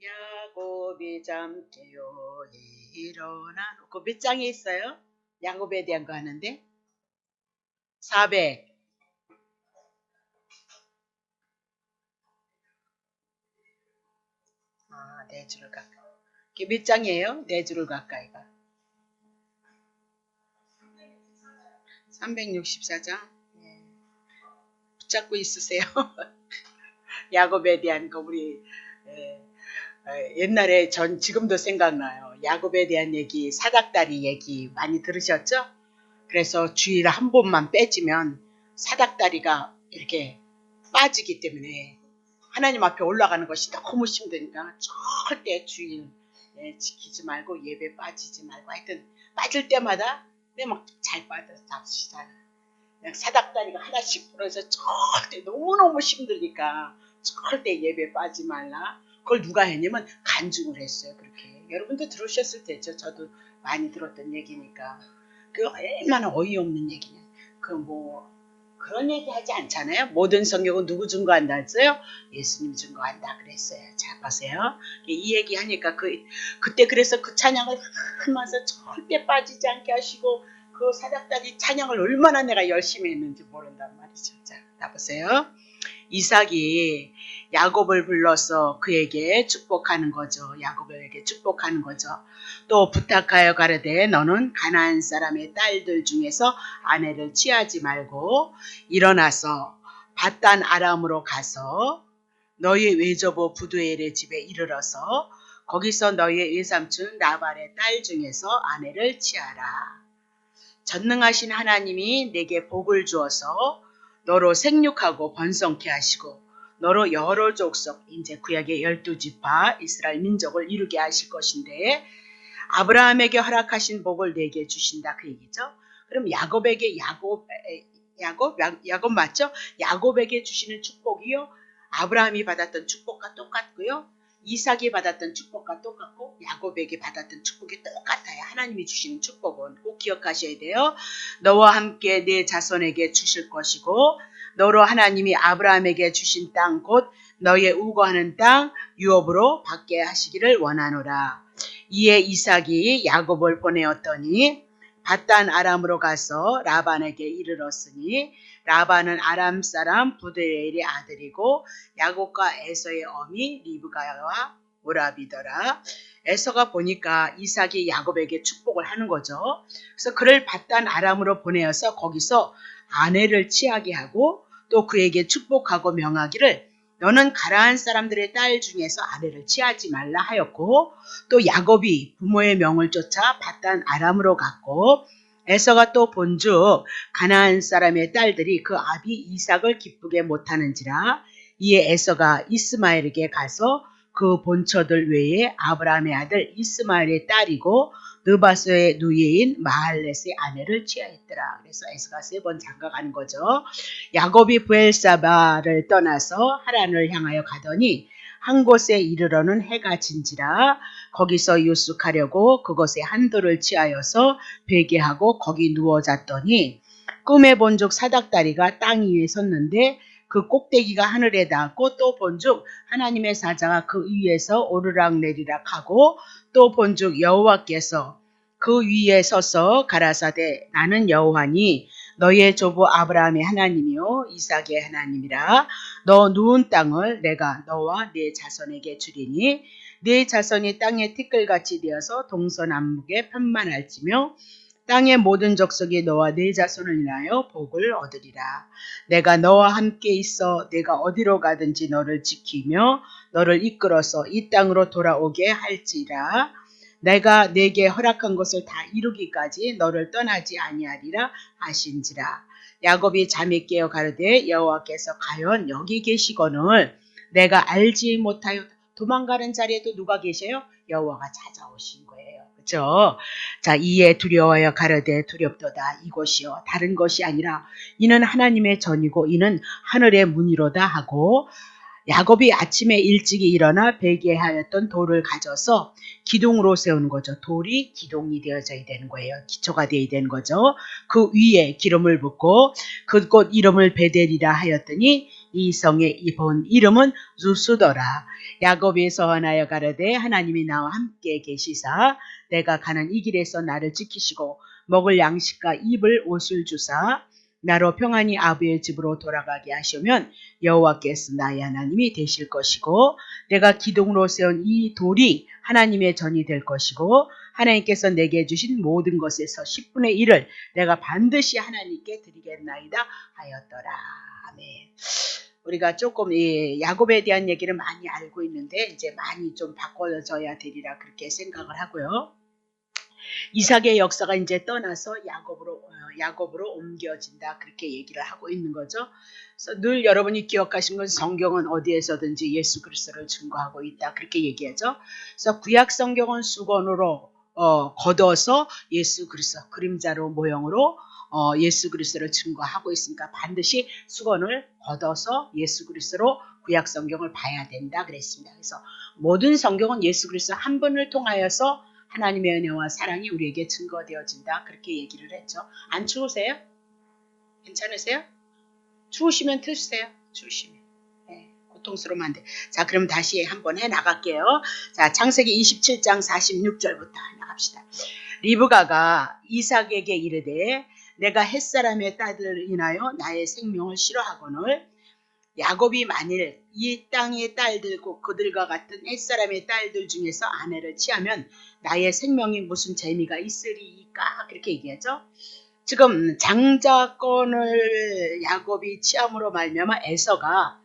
야곱이 잠깨어 일어나. 그 몇 장에 있어요? 야곱에 대한 거 하는데 400. 네 줄을 가까이. 그게 몇 장이에요? 네 줄을 가까이가 364장. 붙잡고 있으세요. 야곱에 대한 거 우리 옛날에 전 지금도 생각나요. 야곱에 대한 얘기, 사닥다리 얘기 많이 들으셨죠? 그래서 주일 한 번만 빼지면 사닥다리가 이렇게 빠지기 때문에 하나님 앞에 올라가는 것이 너무 힘드니까 절대 주일 지키지 말고 예배 빠지지 말고 하여튼 빠질 때마다 막 잘 빠져서 잡수시잖아요. 그냥 사닥다리가 하나씩 부러져 절대 너무너무 힘드니까 절대 예배 빠지 말라. 그걸 누가 했냐면 간증을 했어요. 그렇게 여러분도 들으셨을 테죠. 저도 많이 들었던 얘기니까. 그 얼마나 어이없는 얘기냐. 그런 얘기 하지 않잖아요. 모든 성경은 누구 증거한다 했어요? 예수님 증거한다 그랬어요. 자 보세요. 이 얘기 하니까 그때 그래서 그 찬양을 하면서 절대 빠지지 않게 하시고 그 사닥다리 찬양을 얼마나 내가 열심히 했는지 모른단 말이죠. 자 보세요. 이삭이 야곱을 불러서 그에게 축복하는 거죠. 야곱에게 축복하는 거죠. 또 부탁하여 가르되 너는 가나안 사람의 딸들 중에서 아내를 취하지 말고 일어나서 밧단 아람으로 가서 너희 외조부 부두엘의 집에 이르러서 거기서 너희의 외삼촌 라발의 딸 중에서 아내를 취하라. 전능하신 하나님이 내게 복을 주어서 너로 생육하고 번성케 하시고 너로 여러 족속 이제 구약의 12지파 이스라엘 민족을 이루게 하실 것인데 아브라함에게 허락하신 복을 내게 주신다 그 얘기죠. 그럼 야곱에게 야곱 맞죠? 야곱에게 주시는 축복이요. 아브라함이 받았던 축복과 똑같고요. 이삭이 받았던 축복과 똑같고 야곱에게 받았던 축복이 똑같아요. 하나님이 주시는 축복은 꼭 기억하셔야 돼요. 너와 함께 내 자손에게 주실 것이고 너로 하나님이 아브라함에게 주신 땅 곧 너의 우거하는 땅 유업으로 받게 하시기를 원하노라. 이에 이삭이 야곱을 보내었더니 밧단 아람으로 가서 라반에게 이르렀으니 라반은 아람 사람 부드엘의 아들이고 야곱과 에서의 어미 리브가와 오라비더라. 에서가 보니까 이삭이 야곱에게 축복을 하는 거죠. 그래서 그를 밧단 아람으로 보내어서 거기서 아내를 취하게 하고 또 그에게 축복하고 명하기를 너는 가나안 사람들의 딸 중에서 아내를 취하지 말라 하였고 또 야곱이 부모의 명을 쫓아 밧단 아람으로 갔고 에서가 또 본즉 가나안 사람의 딸들이 그 아비 이삭을 기쁘게 못하는지라 이에 에서가 이스마엘에게 가서 그 본처들 외에 아브라함의 아들 이스마엘의 딸이고 느바소의 누이인 마할렛의 아내를 취하였더라. 그래서 에서가 3번 장가가는 거죠. 야곱이 브엘사바를 떠나서 하란을 향하여 가더니 한 곳에 이르러는 해가 진지라 거기서 유숙하려고 그곳에 한 돌을 취하여서 베개하고 거기 누워 잤더니 꿈에 본즉 사닥다리가 땅 위에 섰는데 그 꼭대기가 하늘에 닿았고 또 본즉 하나님의 사자가 그 위에서 오르락내리락 하고 또 본즉 여호와께서 그 위에 서서 가라사대 나는 여호와니 너의 조부 아브라함의 하나님이요 이삭의 하나님이라 너 누운 땅을 내가 너와 네 자손에게 주리니 네 자손이 땅의 티끌같이 되어서 동서남북에 편만할지며 땅의 모든 족속이 너와 네 자손을 인하여 복을 얻으리라. 내가 너와 함께 있어 내가 어디로 가든지 너를 지키며 너를 이끌어서 이 땅으로 돌아오게 할지라. 내가 내게 허락한 것을 다 이루기까지 너를 떠나지 아니하리라 하신지라. 야곱이 잠이 깨어 가르되 여호와께서 과연 여기 계시거늘 내가 알지 못하여 도망가는 자리에도 누가 계셔요? 여호와가 찾아오신 거예요. 그렇죠? 자, 이에 두려워하여 가르되 두렵도다 이곳이요 다른 것이 아니라 이는 하나님의 전이고 이는 하늘의 문이로다 하고 야곱이 아침에 일찍이 일어나 베개하였던 돌을 가져서 기둥으로 세우는 거죠. 돌이 기둥이 되어져야 되는 거예요. 기초가 되어야 되는 거죠. 그 위에 기름을 붓고 그곳 이름을 베델이라 하였더니 이 성의 본 이름은 루스더라. 야곱이 서원하여 가로되 하나님이 나와 함께 계시사 내가 가는 이 길에서 나를 지키시고 먹을 양식과 입을 옷을 주사 나로 평안히 아버지의 집으로 돌아가게 하시면 여호와께서 나의 하나님이 되실 것이고 내가 기둥으로 세운 이 돌이 하나님의 전이 될 것이고 하나님께서 내게 주신 모든 것에서 10분의 1을 내가 반드시 하나님께 드리겠나이다 하였더라. 아멘. 우리가 조금 야곱에 대한 얘기를 많이 알고 있는데 이제 많이 좀 바꿔져야 되리라 그렇게 생각을 하고요. 이삭의 역사가 이제 떠나서 야곱으로 옮겨진다 그렇게 얘기를 하고 있는 거죠. 그래서 늘 여러분이 기억하시는 건 성경은 어디에서든지 예수 그리스도를 증거하고 있다 그렇게 얘기하죠. 그래서 구약 성경은 수건으로 걷어서 예수 그리스도 그림자로 모형으로 예수 그리스도를 증거하고 있으니까 반드시 수건을 걷어서 예수 그리스도로 구약 성경을 봐야 된다 그랬습니다. 그래서 모든 성경은 예수 그리스도 한 분을 통하여서 하나님의 은혜와 사랑이 우리에게 증거되어진다 그렇게 얘기를 했죠. 안 추우세요? 괜찮으세요? 추우시면 트세요. 추우시면. 네, 고통스러우면 안 돼. 자, 그럼 다시 한번 해 나갈게요. 자, 창세기 27장 46절부터 나갑시다. 리브가가 이삭에게 이르되 내가 햇사람의 딸들을 인하여 나의 생명을 싫어하거늘 야곱이 만일 이 땅의 딸들 그들과 같은 햇사람의 딸들 중에서 아내를 취하면 나의 생명이 무슨 재미가 있으리까 그렇게 얘기하죠. 지금 장자권을 야곱이 취함으로 말미암아 에서가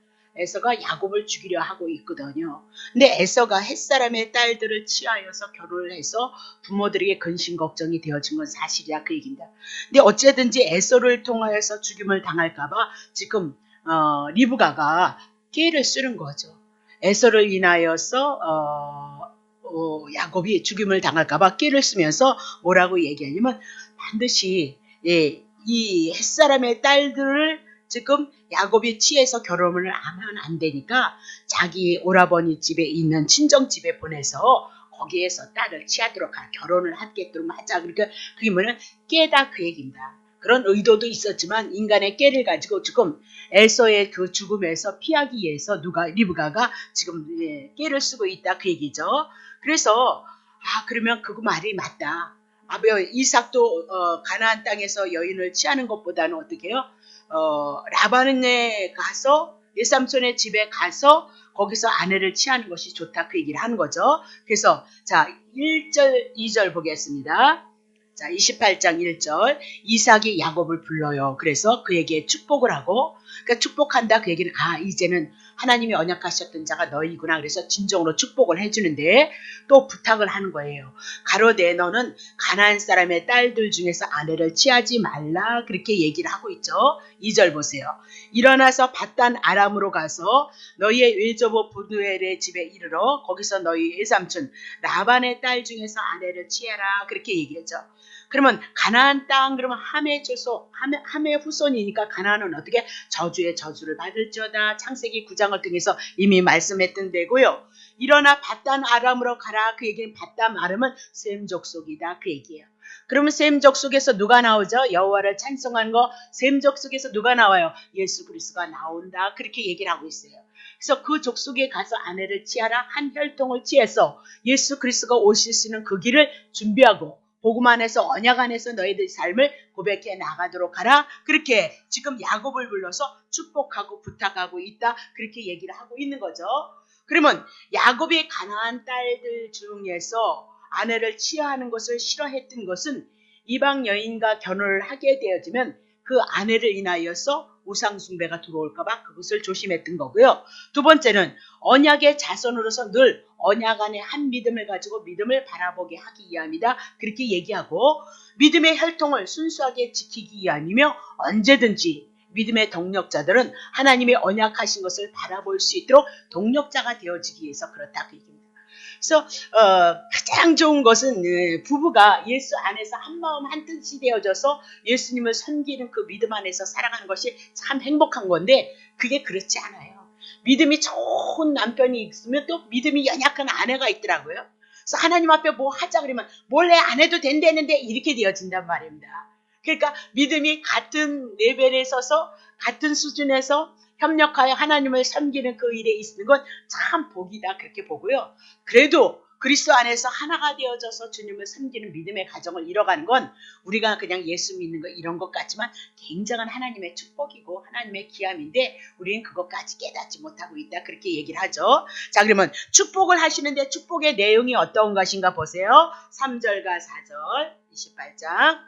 야곱을 죽이려 하고 있거든요. 근데 에서가 햇사람의 딸들을 취하여서 결혼을 해서 부모들에게 근심 걱정이 되어진 건 사실이야 그 얘기입니다. 근데 어쨌든지 에서를 통하여서 죽임을 당할까봐 지금 리브가가 깨를 쓰는 거죠. 에서를 인하여서 야곱이 죽임을 당할까봐 깨를 쓰면서 뭐라고 얘기하냐면 반드시 이 햇사람의 딸들을 지금 야곱이 취해서 결혼을 하면 안 되니까 자기 오라버니 집에 있는 친정집에 보내서 거기에서 딸을 취하도록 결혼을 하겠도록 하자. 그러니까 그게 뭐냐면 깨다 그 얘기입니다. 그런 의도도 있었지만 인간의 깨를 가지고 지금 에서의 그 죽음에서 피하기 위해서 리브가가 지금 깨를 쓰고 있다 그 얘기죠. 그래서 그러면 그거 말이 맞다. 이삭도 가나안 땅에서 여인을 취하는 것보다는 어떻게 해요? 라반에 가서 외삼촌의 집에 가서 거기서 아내를 취하는 것이 좋다 그 얘기를 하는 거죠. 그래서 자 1절 2절 보겠습니다. 자 28장 1절 이삭이 야곱을 불러요. 그래서 그에게 축복을 하고 그러니까 축복한다 그 얘기는 이제는 하나님이 언약하셨던 자가 너희구나. 그래서 진정으로 축복을 해주는데 또 부탁을 하는 거예요. 가로되 너는 가나안 사람의 딸들 중에서 아내를 취하지 말라 그렇게 얘기를 하고 있죠. 2절 보세요. 일어나서 밧단 아람으로 가서 너희의 외조부 부두엘의 집에 이르러 거기서 너희 외삼촌 라반의 딸 중에서 아내를 취해라 그렇게 얘기했죠. 그러면 가나안 땅 그러면 함의 후손이니까 가나안은 어떻게 저주의 저주를 받을지어다 창세기 9장을 통해서 이미 말씀했던 데고요. 일어나 밧단 아람으로 가라 그 얘기는 밧단 아람은 셈 족속이다 그 얘기예요. 그러면 셈 족속에서 누가 나오죠? 여호와를 찬송한 거 셈 족속에서 누가 나와요? 예수 그리스도가 나온다 그렇게 얘기를 하고 있어요. 그래서 그 족속에 가서 아내를 취하라 한 혈통을 취해서 예수 그리스도가 오실 수 있는 그 길을 준비하고 복음 안에서 언약 안에서 너희들 삶을 고백해 나가도록 하라. 그렇게 지금 야곱을 불러서 축복하고 부탁하고 있다. 그렇게 얘기를 하고 있는 거죠. 그러면 야곱이 가나안 딸들 중에서 아내를 취하는 것을 싫어했던 것은 이방 여인과 결혼을 하게 되어지면 그 아내를 인하여서 우상숭배가 들어올까봐 그것을 조심했던 거고요. 두 번째는 언약의 자손으로서 늘 언약 안에 한 믿음을 가지고 믿음을 바라보게 하기 위함이다. 그렇게 얘기하고 믿음의 혈통을 순수하게 지키기 위함이며 언제든지 믿음의 동력자들은 하나님의 언약하신 것을 바라볼 수 있도록 동력자가 되어지기 위해서 그렇다. 그 얘기입니다. 그래서 가장 좋은 것은 부부가 예수 안에서 한마음 한뜻이 되어져서 예수님을 섬기는 그 믿음 안에서 살아가는 것이 참 행복한 건데 그게 그렇지 않아요. 믿음이 좋은 남편이 있으면 또 믿음이 연약한 아내가 있더라고요. 그래서 하나님 앞에 뭐 하자 그러면 몰래 안 해도 된다는데 이렇게 되어진단 말입니다. 그러니까 믿음이 같은 레벨에 서서 같은 수준에서 협력하여 하나님을 섬기는 그 일에 있는 건 참 복이다 그렇게 보고요. 그래도 그리스도 안에서 하나가 되어져서 주님을 섬기는 믿음의 가정을 이뤄가는 건 우리가 그냥 예수 믿는 거 이런 것 같지만 굉장한 하나님의 축복이고 하나님의 기함인데 우리는 그것까지 깨닫지 못하고 있다 그렇게 얘기를 하죠. 자, 그러면 축복을 하시는데 축복의 내용이 어떤 것인가 보세요. 3절과 4절 28장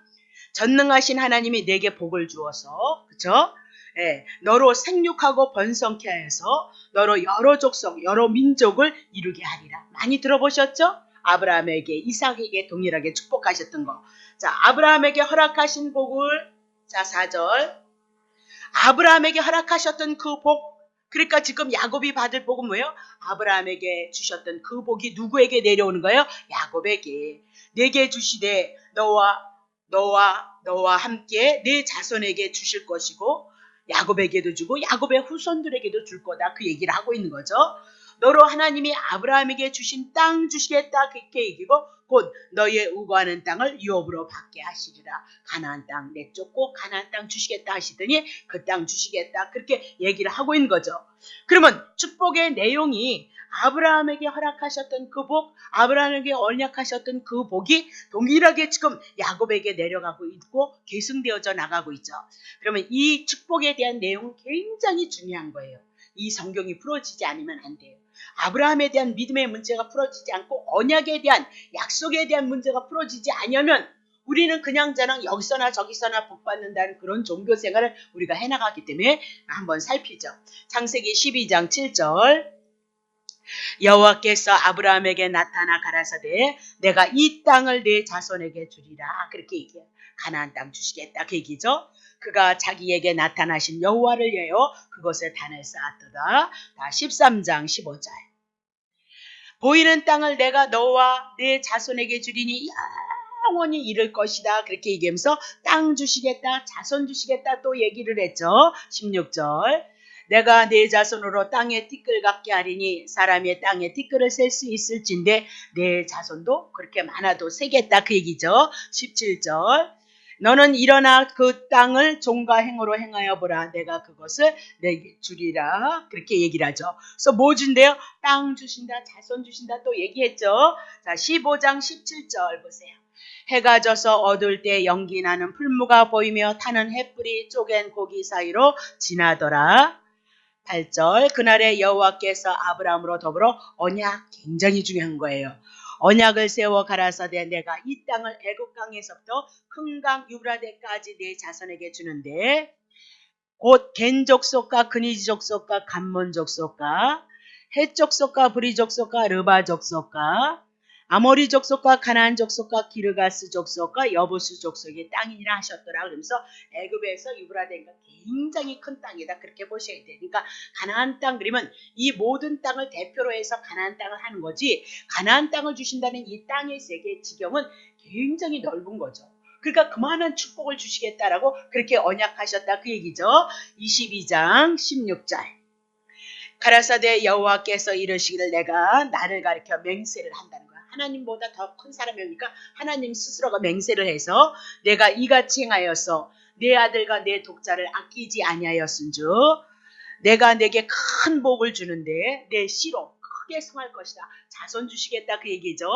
전능하신 하나님이 내게 복을 주어서 그렇죠? 예, 너로 생육하고 번성케 하여서 너로 여러 족속 여러 민족을 이루게 하리라. 많이 들어보셨죠? 아브라함에게 이삭에게 동일하게 축복하셨던 거. 자, 아브라함에게 허락하신 복을 자 4절 아브라함에게 허락하셨던 그 복 그러니까 지금 야곱이 받을 복은 뭐예요? 아브라함에게 주셨던 그 복이 누구에게 내려오는 거예요? 야곱에게 내게 주시되 너와 함께 내 자손에게 주실 것이고 야곱에게도 주고 야곱의 후손들에게도 줄 거다 그 얘기를 하고 있는 거죠. 너로 하나님이 아브라함에게 주신 땅 주시겠다 그렇게 얘기고 곧 너의 우거하는 땅을 유업으로 받게 하시리라. 가나안 땅 내쫓고 가나안 땅 주시겠다 하시더니 그 땅 주시겠다 그렇게 얘기를 하고 있는 거죠. 그러면 축복의 내용이 아브라함에게 허락하셨던 그 복, 아브라함에게 언약하셨던 그 복이 동일하게 지금 야곱에게 내려가고 있고 계승되어져 나가고 있죠. 그러면 이 축복에 대한 내용은 굉장히 중요한 거예요. 이 성경이 풀어지지 않으면 안 돼요. 아브라함에 대한 믿음의 문제가 풀어지지 않고 언약에 대한 약속에 대한 문제가 풀어지지 않으면 우리는 그냥저냥 여기서나 저기서나 복받는다는 그런 종교 생활을 우리가 해나가기 때문에 한번 살피죠. 창세기 12장 7절 여호와께서 아브라함에게 나타나 가라사대 내가 이 땅을 내 자손에게 주리라 그렇게 얘기해요. 가나안 땅 주시겠다 그 얘기죠. 그가 자기에게 나타나신 여호와를 위하여 그곳에 단을 쌓았도다. 다 13장 15절 보이는 땅을 내가 너와 내 자손에게 주리니 영원히 이룰 것이다 그렇게 얘기하면서 땅 주시겠다 자손 주시겠다 또 얘기를 했죠. 16절 내가 내 자손으로 땅에 티끌 같게 하리니 사람의 땅에 티끌을 셀 수 있을진데 내 자손도 그렇게 많아도 세겠다 그 얘기죠. 17절 너는 일어나 그 땅을 종과 행으로 행하여 보라 내가 그것을 내게 주리라 그렇게 얘기를 하죠. 그래서 뭐 준대요? 땅 주신다 자손 주신다 또 얘기했죠. 자 15장 17절 보세요. 해가 져서 어두울 때 연기 나는 풀무가 보이며 타는 햇불이 쪼갠 고기 사이로 지나더라. 8절 그날에 여호와께서 아브라함으로 더불어 언약 굉장히 중요한 거예요. 언약을 세워 가라사대 내가 이 땅을 애굽 강에서부터 큰 강 유브라데까지 내 자손에게 주는데 곧 겐 족속과 그니지 족속과 감몬 족속과 헷 족속과 브리 족속과 르바 족속과 아모리 족속과 가나안 족속과 기르가스 족속과 여부스 족속의 땅이라 하셨더라. 그러면서 애굽에서 유브라데가 굉장히 큰 땅이다 그렇게 보셔야 돼요. 그러니까 가나안 땅 그러면 이 모든 땅을 대표로 해서 가나안 땅을 하는 거지 가나안 땅을 주신다는 이 땅의 세계 지경은 굉장히 넓은 거죠. 그러니까 그만한 축복을 주시겠다라고 그렇게 언약하셨다 그 얘기죠. 22장 16절 가라사대 여호와께서 이르시기를 내가 나를 가리켜 맹세를 한다는 거야. 하나님보다 더 큰 사람이니까 하나님 스스로가 맹세를 해서 내가 이같이 행하여서 내 아들과 내 독자를 아끼지 아니하였은즉 내가 내게 큰 복을 주는데 내 씨로 크게 성할 것이다. 자손 주시겠다 그 얘기죠.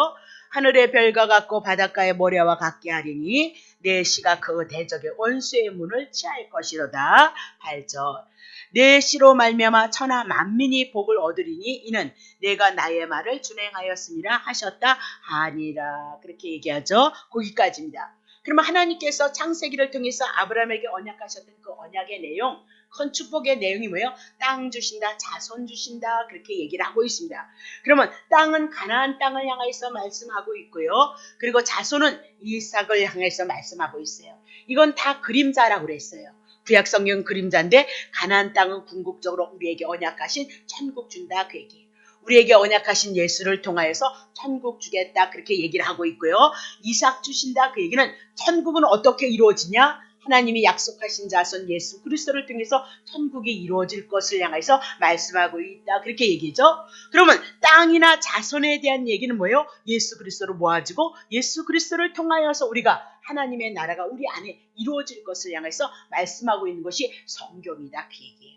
하늘의 별과 같고 바닷가의 모래와 같게 하리니 내 씨가 그 대적의 원수의 문을 취할 것이로다. 8절 내 씨로 말미암아 천하 만민이 복을 얻으리니 이는 내가 나의 말을 준행하였음이라 하셨다 하니라 그렇게 얘기하죠. 거기까지입니다. 그러면 하나님께서 창세기를 통해서 아브라함에게 언약하셨던 그 언약의 내용 큰 축복의 내용이 뭐예요? 땅 주신다 자손 주신다 그렇게 얘기를 하고 있습니다. 그러면 땅은 가나안 땅을 향해서 말씀하고 있고요. 그리고 자손은 이삭을 향해서 말씀하고 있어요. 이건 다 그림자라고 그랬어요. 구약 성경 그림자인데 가나안 땅은 궁극적으로 우리에게 언약하신 천국 준다 그 얘기예요. 우리에게 언약하신 예수를 통하여서 천국 주겠다 그렇게 얘기를 하고 있고요. 이삭 주신다 그 얘기는 천국은 어떻게 이루어지냐? 하나님이 약속하신 자손 예수 그리스도를 통해서 천국이 이루어질 것을 향해서 말씀하고 있다 그렇게 얘기죠. 그러면 땅이나 자손에 대한 얘기는 뭐예요? 예수 그리스도로 모아지고 예수 그리스도를 통하여서 우리가 하나님의 나라가 우리 안에 이루어질 것을 향해서 말씀하고 있는 것이 성경이다 그 얘기예요.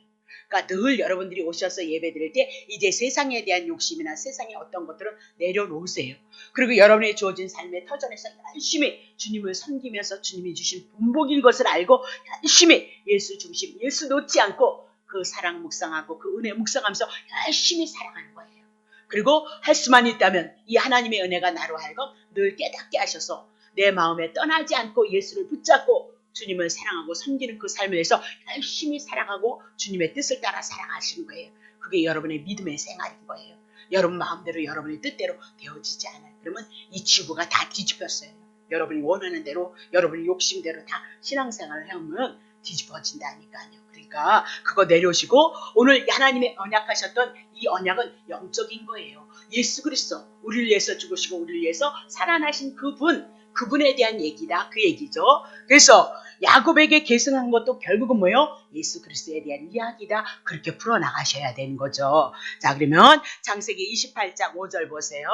그러니까 늘 여러분들이 오셔서 예배 드릴 때 이제 세상에 대한 욕심이나 세상의 어떤 것들은 내려놓으세요. 그리고 여러분의 주어진 삶의 터전에서 열심히 주님을 섬기면서 주님이 주신 본복인 것을 알고 열심히 예수 중심, 예수 놓지 않고 그 사랑 묵상하고 그 은혜 묵상하면서 열심히 살아가는 거예요. 그리고 할 수만 있다면 이 하나님의 은혜가 나로 하여금 늘 깨닫게 하셔서 내 마음에 떠나지 않고 예수를 붙잡고 주님을 사랑하고 섬기는 그 삶을 위해서 열심히 살아가고 주님의 뜻을 따라 살아가시는 거예요. 그게 여러분의 믿음의 생활인 거예요. 여러분 마음대로 여러분의 뜻대로 되어지지 않아요. 그러면 이 지구가 다 뒤집혔어요. 여러분이 원하는 대로 여러분의 욕심대로 다 신앙생활을 하면 뒤집어진다니까요. 그러니까 그거 내려오시고 오늘 하나님의 언약하셨던 이 언약은 영적인 거예요. 예수 그리스도 우리를 위해서 죽으시고 우리를 위해서 살아나신 그분에 대한 얘기다. 그 얘기죠. 그래서 야곱에게 계승한 것도 결국은 뭐예요? 예수 그리스도에 대한 이야기다. 그렇게 풀어나가셔야 되는 거죠. 자, 그러면 창세기 28장 5절 보세요.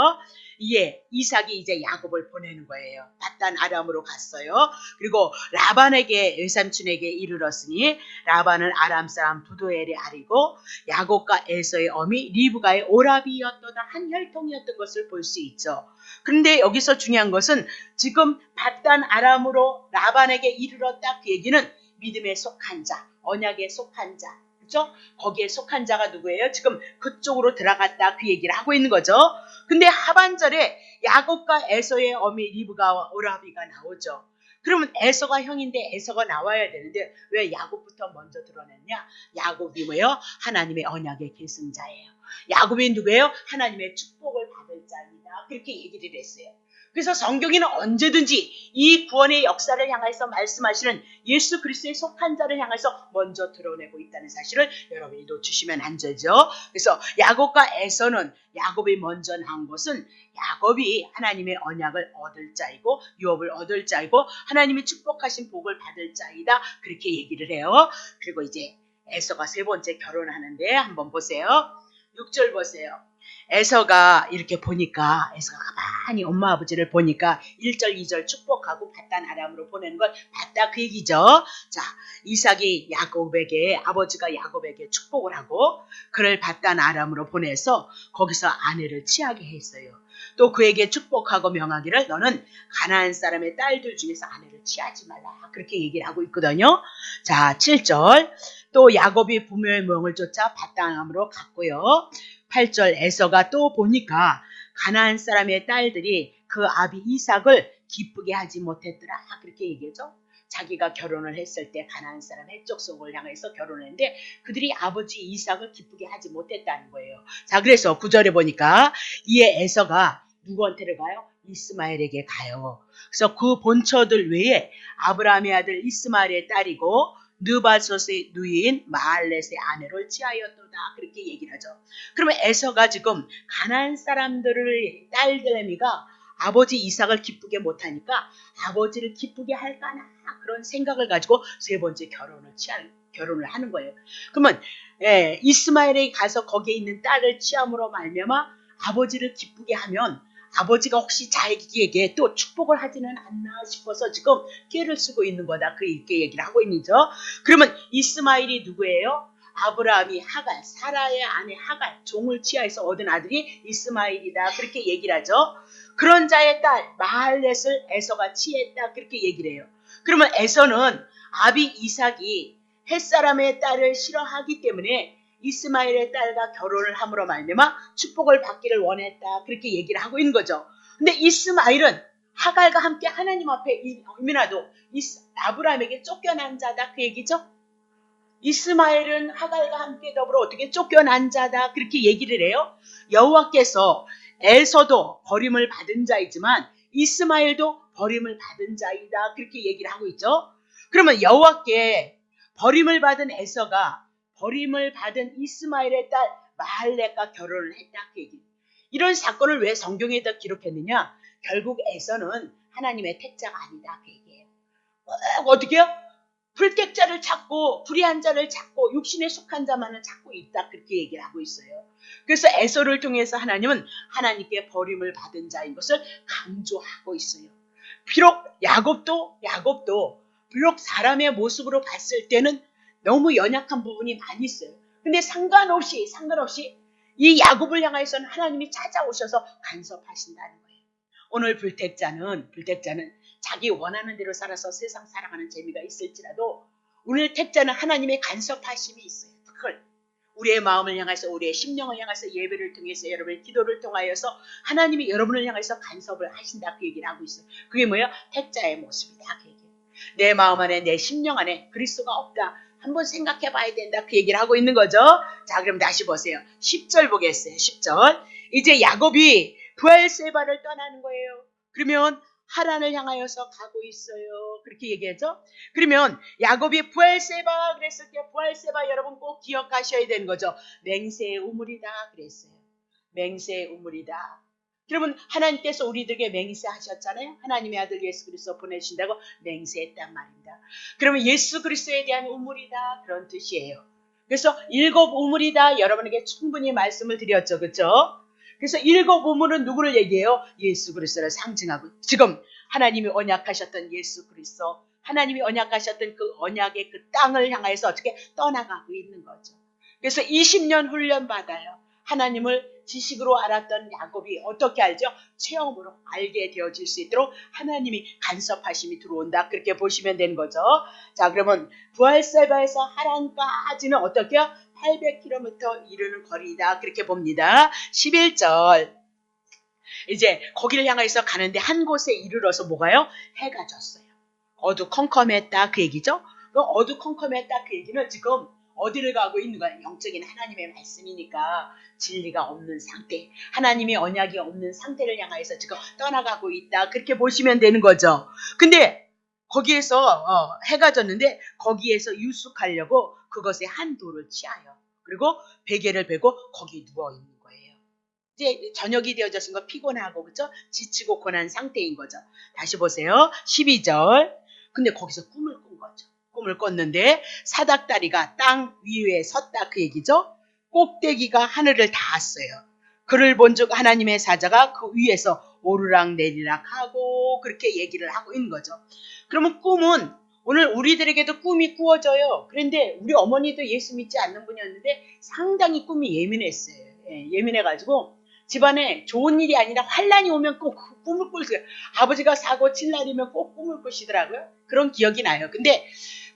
이삭이 이제 야곱을 보내는 거예요. 밧단 아람으로 갔어요. 그리고 라반에게 외삼촌에게 이르렀으니 라반은 아람 사람 두두엘의 아리고 야곱과 에서의 어미 리브가의 오라비였도다. 한 혈통이었던 것을 볼 수 있죠. 그런데 여기서 중요한 것은 지금 밧단 아람으로 라반에게 이르렀다. 그 얘기는 믿음에 속한 자, 언약에 속한 자, 그렇죠? 거기에 속한 자가 누구예요? 지금 그쪽으로 들어갔다. 그 얘기를 하고 있는 거죠. 근데 하반절에 야곱과 에서의 어미 리브가와 오라비가 나오죠. 그러면 에서가 형인데 에서가 나와야 되는데 왜 야곱부터 먼저 드러냈냐? 야곱이 뭐예요? 하나님의 언약의 계승자예요. 야곱이 누구예요? 하나님의 축복을 받을 자입니다. 그렇게 얘기를 했어요. 그래서 성경에는 언제든지 이 구원의 역사를 향해서 말씀하시는 예수 그리스도의 속한 자를 향해서 먼저 드러내고 있다는 사실을 여러분이 놓치시면 안 되죠. 그래서 야곱과 에서는 야곱이 먼저 나온 것은 야곱이 하나님의 언약을 얻을 자이고 유업을 얻을 자이고 하나님이 축복하신 복을 받을 자이다. 그렇게 얘기를 해요. 그리고 이제 에서가 세 번째 결혼하는데 한번 보세요. 6절 보세요. 에서가 이렇게 보니까 에서가 가만히 엄마 아버지를 보니까 1절 2절 축복하고 밧단 아람으로 보내는 걸 봤다 그 얘기죠. 자, 이삭이 야곱에게 아버지가 야곱에게 축복을 하고 그를 밧단 아람으로 보내서 거기서 아내를 취하게 했어요. 또 그에게 축복하고 명하기를 너는 가나안 사람의 딸들 중에서 아내를 취하지 말라. 그렇게 얘기를 하고 있거든요. 자, 7절 또 야곱이 부모의 명을 쫓아 밧단 아람으로 갔고요. 8절 에서가 또 보니까 가나안 사람의 딸들이 그 아비 이삭을 기쁘게 하지 못했더라. 그렇게 얘기하죠. 자기가 결혼을 했을 때 가나안 사람 해쪽 속을 향해서 결혼했는데 그들이 아버지 이삭을 기쁘게 하지 못했다는 거예요. 자, 그래서 9절에 보니까 이에 에서가 누구한테를 가요? 이스마엘에게 가요. 그래서 그 본처들 외에 아브라함의 아들 이스마엘의 딸이고 느바솥의 누이인 마알렛의 아내를 취하였도다. 그렇게 얘기를 하죠. 그러면 에서가 지금 가나안 사람들의 딸들애미가 아버지 이삭을 기쁘게 못하니까 아버지를 기쁘게 할까나 그런 생각을 가지고 세 번째 결혼을 하는 거예요. 그러면 이스마엘에 가서 거기에 있는 딸을 취함으로 말미암아 아버지를 기쁘게 하면 아버지가 혹시 자기에게 또 축복을 하지는 않나 싶어서 지금 깨를 쓰고 있는 거다. 그렇게 얘기를 하고 있는죠. 그러면 이스마엘이 누구예요? 아브라함이 하갈, 사라의 아내 하갈, 종을 취하여서 얻은 아들이 이스마엘이다. 그렇게 얘기를 하죠. 그런 자의 딸 마할렛을 에서가 취했다. 그렇게 얘기를 해요. 그러면 에서는 아비 이삭이 햇사람의 딸을 싫어하기 때문에 이스마엘의 딸과 결혼을 함으로 말미암아 축복을 받기를 원했다. 그렇게 얘기를 하고 있는 거죠. 근데 이스마엘은 하갈과 함께 하나님 앞에 이민아도 아브라함에게 쫓겨난 자다. 그 얘기죠. 이스마엘은 하갈과 함께 더불어 어떻게 쫓겨난 자다. 그렇게 얘기를 해요. 여호와께서 에서도 버림을 받은 자이지만 이스마엘도 버림을 받은 자이다. 그렇게 얘기를 하고 있죠. 그러면 여호와께 버림을 받은 에서가 버림을 받은 이스마엘의 딸 마할렛과 결혼을 했다. 그 얘기. 이런 사건을 왜 성경에다 기록했느냐? 결국 에서는 하나님의 택자가 아니다. 그 얘기예요. 어떻게 해요? 불택자를 찾고 불의한 자를 찾고 육신에 속한 자만을 찾고 있다. 그렇게 얘기를 하고 있어요. 그래서 에서를 통해서 하나님은 하나님께 버림을 받은 자인 것을 강조하고 있어요. 비록 야곱도 비록 사람의 모습으로 봤을 때는 너무 연약한 부분이 많이 있어요. 근데 상관없이 이 야곱을 향해서는 하나님이 찾아오셔서 간섭하신다는 거예요. 오늘 불택자는 자기 원하는 대로 살아서 세상 살아가는 재미가 있을지라도 오늘 택자는 하나님의 간섭하심이 있어요. 그걸 우리의 마음을 향해서 우리의 심령을 향해서 예배를 통해서 여러분의 기도를 통하여서 하나님이 여러분을 향해서 간섭을 하신다 그 얘기를 하고 있어요. 그게 뭐예요? 택자의 모습이다 그 얘기예요. 내 마음 안에 내 심령 안에 그리스도가 없다. 한번 생각해 봐야 된다 그 얘기를 하고 있는 거죠. 자 그럼 다시 보세요. 10절 보겠어요. 10절 이제 야곱이 브엘세바를 떠나는 거예요. 그러면 하란을 향하여서 가고 있어요. 그렇게 얘기하죠. 그러면 야곱이 브엘세바 그랬을 때 브엘세바 여러분 꼭 기억하셔야 되는 거죠. 맹세의 우물이다 그랬어요. 맹세의 우물이다. 여러분 하나님께서 우리들에게 맹세하셨잖아요. 하나님의 아들 예수 그리스도 보내신다고 맹세했단 말입니다. 그러면 예수 그리스도에 대한 우물이다 그런 뜻이에요. 그래서 7 우물이다 여러분에게 충분히 말씀을 드렸죠. 그렇죠? 그래서 7 우물은 누구를 얘기해요? 예수 그리스도를 상징하고 지금 하나님이 언약하셨던 예수 그리스도 하나님이 언약하셨던 그 언약의 그 땅을 향해서 어떻게 떠나가고 있는 거죠. 그래서 20년 훈련 받아요. 하나님을 지식으로 알았던 야곱이 어떻게 알죠? 체험으로 알게 되어질 수 있도록 하나님이 간섭하심이 들어온다. 그렇게 보시면 되는 거죠. 자 그러면 브엘세바에서 하란까지는 어떻게 해요? 800km 이르는 거리다. 그렇게 봅니다. 11절 이제 거기를 향해서 가는데 한 곳에 이르러서 뭐가요? 해가 졌어요. 어두컴컴했다 그 얘기죠. 그 어두컴컴했다 그 얘기는 지금 어디를 가고 있는 거야? 영적인 하나님의 말씀이니까 진리가 없는 상태, 하나님의 언약이 없는 상태를 향해서 지금 떠나가고 있다. 그렇게 보시면 되는 거죠. 근데 거기에서 해가 졌는데 거기에서 유숙하려고 그것에 한 돌을 취하여 그리고 베개를 베고 거기 누워있는 거예요. 이제 저녁이 되어졌은 거 피곤하고 그렇죠? 지치고 고난 상태인 거죠. 다시 보세요. 12절 근데 거기서 꿈을 꾼 거죠. 꿈을 꿨는데 사닥다리가 땅 위에 섰다 그 얘기죠. 꼭대기가 하늘을 닿았어요. 그를 본즉 하나님의 사자가 그 위에서 오르락 내리락 하고 그렇게 얘기를 하고 있는 거죠. 그러면 꿈은 오늘 우리들에게도 꿈이 꾸어져요. 그런데 우리 어머니도 예수 믿지 않는 분이었는데 상당히 꿈이 예민했어요. 예민해가지고 집안에 좋은 일이 아니라 환란이 오면 꼭 꿈을 꾸세요. 아버지가 사고 칠 날이면 꼭 꿈을 꾸시더라고요. 그런 기억이 나요. 근데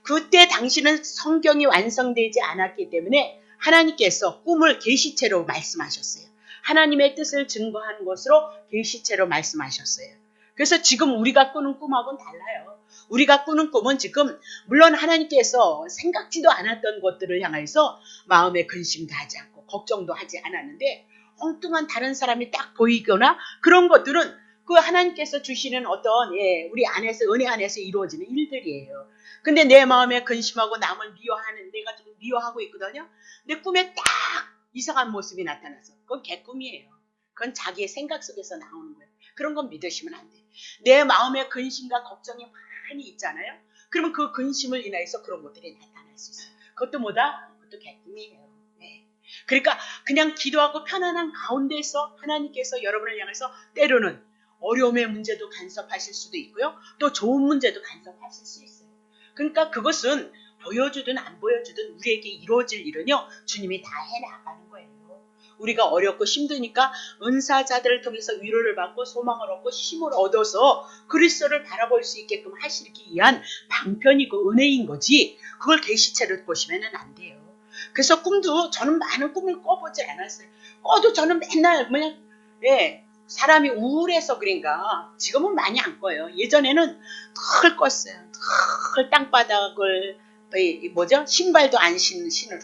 그때 당시는 성경이 완성되지 않았기 때문에 하나님께서 꿈을 계시체로 말씀하셨어요. 하나님의 뜻을 증거하는 것으로 계시체로 말씀하셨어요. 그래서 지금 우리가 꾸는 꿈하고는 달라요. 우리가 꾸는 꿈은 지금 물론 하나님께서 생각지도 않았던 것들을 향해서 마음에 근심도 하지 않고 걱정도 하지 않았는데 엉뚱한 다른 사람이 딱 보이거나 그런 것들은 그 하나님께서 주시는 어떤 우리 안에서 은혜 안에서 이루어지는 일들이에요. 근데 내 마음에 근심하고 남을 미워하는 내가 좀 미워하고 있거든요. 내 꿈에 딱 이상한 모습이 나타나서 그건 개꿈이에요. 그건 자기의 생각 속에서 나오는 거예요. 그런 건 믿으시면 안 돼요. 내 마음에 근심과 걱정이 많이 있잖아요. 그러면 그 근심을 인해서 그런 것들이 나타날 수 있어요. 그것도 뭐다? 그것도 개꿈이에요. 그러니까 그냥 기도하고 편안한 가운데서 하나님께서 여러분을 향해서 때로는 어려움의 문제도 간섭하실 수도 있고요. 또 좋은 문제도 간섭하실 수 있어요. 그러니까 그것은 보여주든 안 보여주든 우리에게 이루어질 일은요. 주님이 다 해나가는 거예요. 우리가 어렵고 힘드니까 은사자들을 통해서 위로를 받고 소망을 얻고 힘을 얻어서 그리스도를 바라볼 수 있게끔 하시기 위한 방편이고 은혜인 거지 그걸 계시체로 보시면 안 돼요. 그래서 꿈도 저는 많은 꿈을 꿔보지 않았어요. 꿔도 저는 맨날 그냥 사람이 우울해서 그런가 지금은 많이 안 꿔요. 예전에는 늘 꿨어요. 늘 땅바닥을 신발도 안 신으로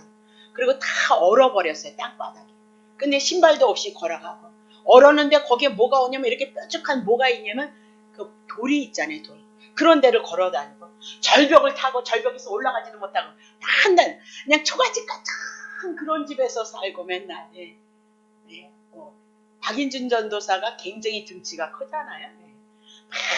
그리고 다 얼어버렸어요. 땅바닥에. 근데 신발도 없이 걸어가고 얼었는데 거기에 뭐가 오냐면 이렇게 뾰족한 뭐가 있냐면 그 돌이 있잖아요. 돌. 그런 데를 걸어다니고 절벽을 타고 절벽에서 올라가지도 못하고 한달 그냥 초가집 같은 그런 집에서 살고 맨날 박인준 전도사가 굉장히 등치가 크잖아요.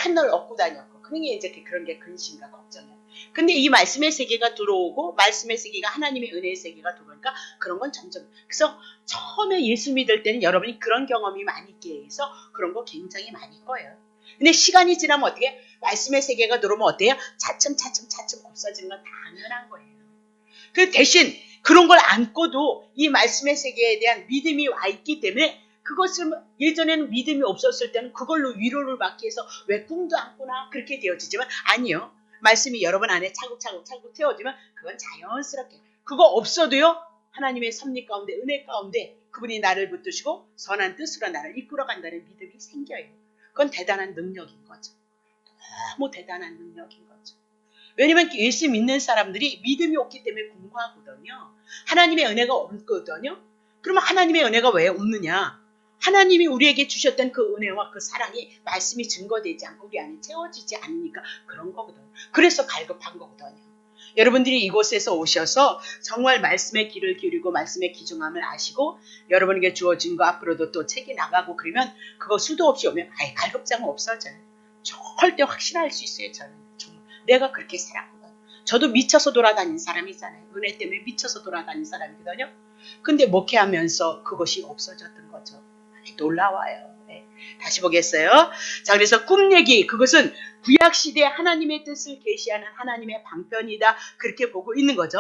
맨날 업고 다녔고 그러니까 이제 그런 게 근심과 걱정이에요. 근데 이 말씀의 세계가 들어오고 말씀의 세계가 하나님의 은혜의 세계가 들어오니까 그런 건 점점 그래서 처음에 예수 믿을 때는 여러분이 그런 경험이 많이 있게 해서 그런 거 굉장히 많이 꺼요. 근데 시간이 지나면 어떻게 말씀의 세계가 들어오면 어때요? 차츰 없어지는 건 당연한 거예요. 그 대신 그런 걸 안고도 이 말씀의 세계에 대한 믿음이 와 있기 때문에 그것을 예전에는 믿음이 없었을 때는 그걸로 위로를 받기 위해서 왜 꿈도 안 꾸나 그렇게 되어지지만 아니요. 말씀이 여러분 안에 차곡차곡 태워지면 그건 자연스럽게 그거 없어도요. 하나님의 섭리 가운데 은혜 가운데 그분이 나를 붙드시고 선한 뜻으로 나를 이끌어간다는 믿음이 생겨요. 그건 대단한 능력인 거죠. 너무 대단한 능력인 거죠. 왜냐면 예수 믿는 사람들이 믿음이 없기 때문에 공부하거든요. 하나님의 은혜가 없거든요. 그러면 하나님의 은혜가 왜 없느냐? 하나님이 우리에게 주셨던 그 은혜와 그 사랑이 말씀이 증거되지 않고 우리 안에 채워지지 않으니까 그런 거거든요. 그래서 갈급한 거거든요. 여러분들이 이곳에서 오셔서 정말 말씀의 길을 기울이고 말씀의 귀중함을 아시고 여러분에게 주어진 거 앞으로도 또 책이 나가고 그러면 그거 수도 없이 오면 갈급장은 없어져요. 절대 확신할 수 있어요. 저는 정말 내가 그렇게 살았거든요. 저도 미쳐서 돌아다닌 사람이잖아요. 은혜 때문에 미쳐서 돌아다닌 사람이거든요. 근데 목회하면서 그것이 없어졌던 거죠. 놀라워요. 네. 다시 보겠어요. 자, 그래서 꿈 얘기 그것은 구약시대에 하나님의 뜻을 계시하는 하나님의 방편이다. 그렇게 보고 있는 거죠.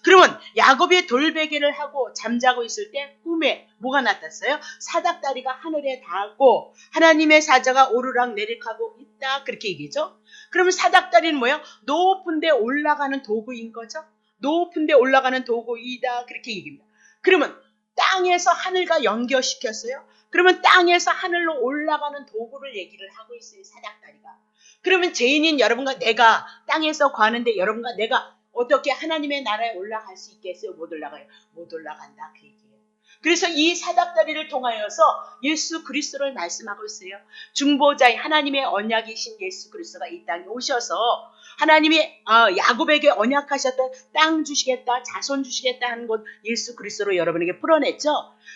그러면 야곱이 돌베개를 하고 잠자고 있을 때 꿈에 뭐가 나타났어요? 사닥다리가 하늘에 닿았고 하나님의 사자가 오르락내리락하고 있다. 그렇게 얘기죠. 그러면 사닥다리는 뭐예요? 높은 데 올라가는 도구인 거죠. 높은 데 올라가는 도구이다. 그렇게 얘기합니다. 그러면 땅에서 하늘과 연결시켰어요. 그러면 땅에서 하늘로 올라가는 도구를 얘기를 하고 있어요. 사닥다리가. 그러면 죄인인 여러분과 내가 땅에서 가는데 여러분과 내가 어떻게 하나님의 나라에 올라갈 수 있겠어요? 못 올라가요. 못 올라간다. 그 얘기예요. 그래서 이 사닥다리를 통하여서 예수 그리스도를 말씀하고 있어요. 중보자의 하나님의 언약이신 예수 그리스도가 이 땅에 오셔서 하나님이 야곱에게 언약하셨던 땅 주시겠다, 자손 주시겠다 하는 것 예수 그리스도로 여러분에게 풀어냈죠.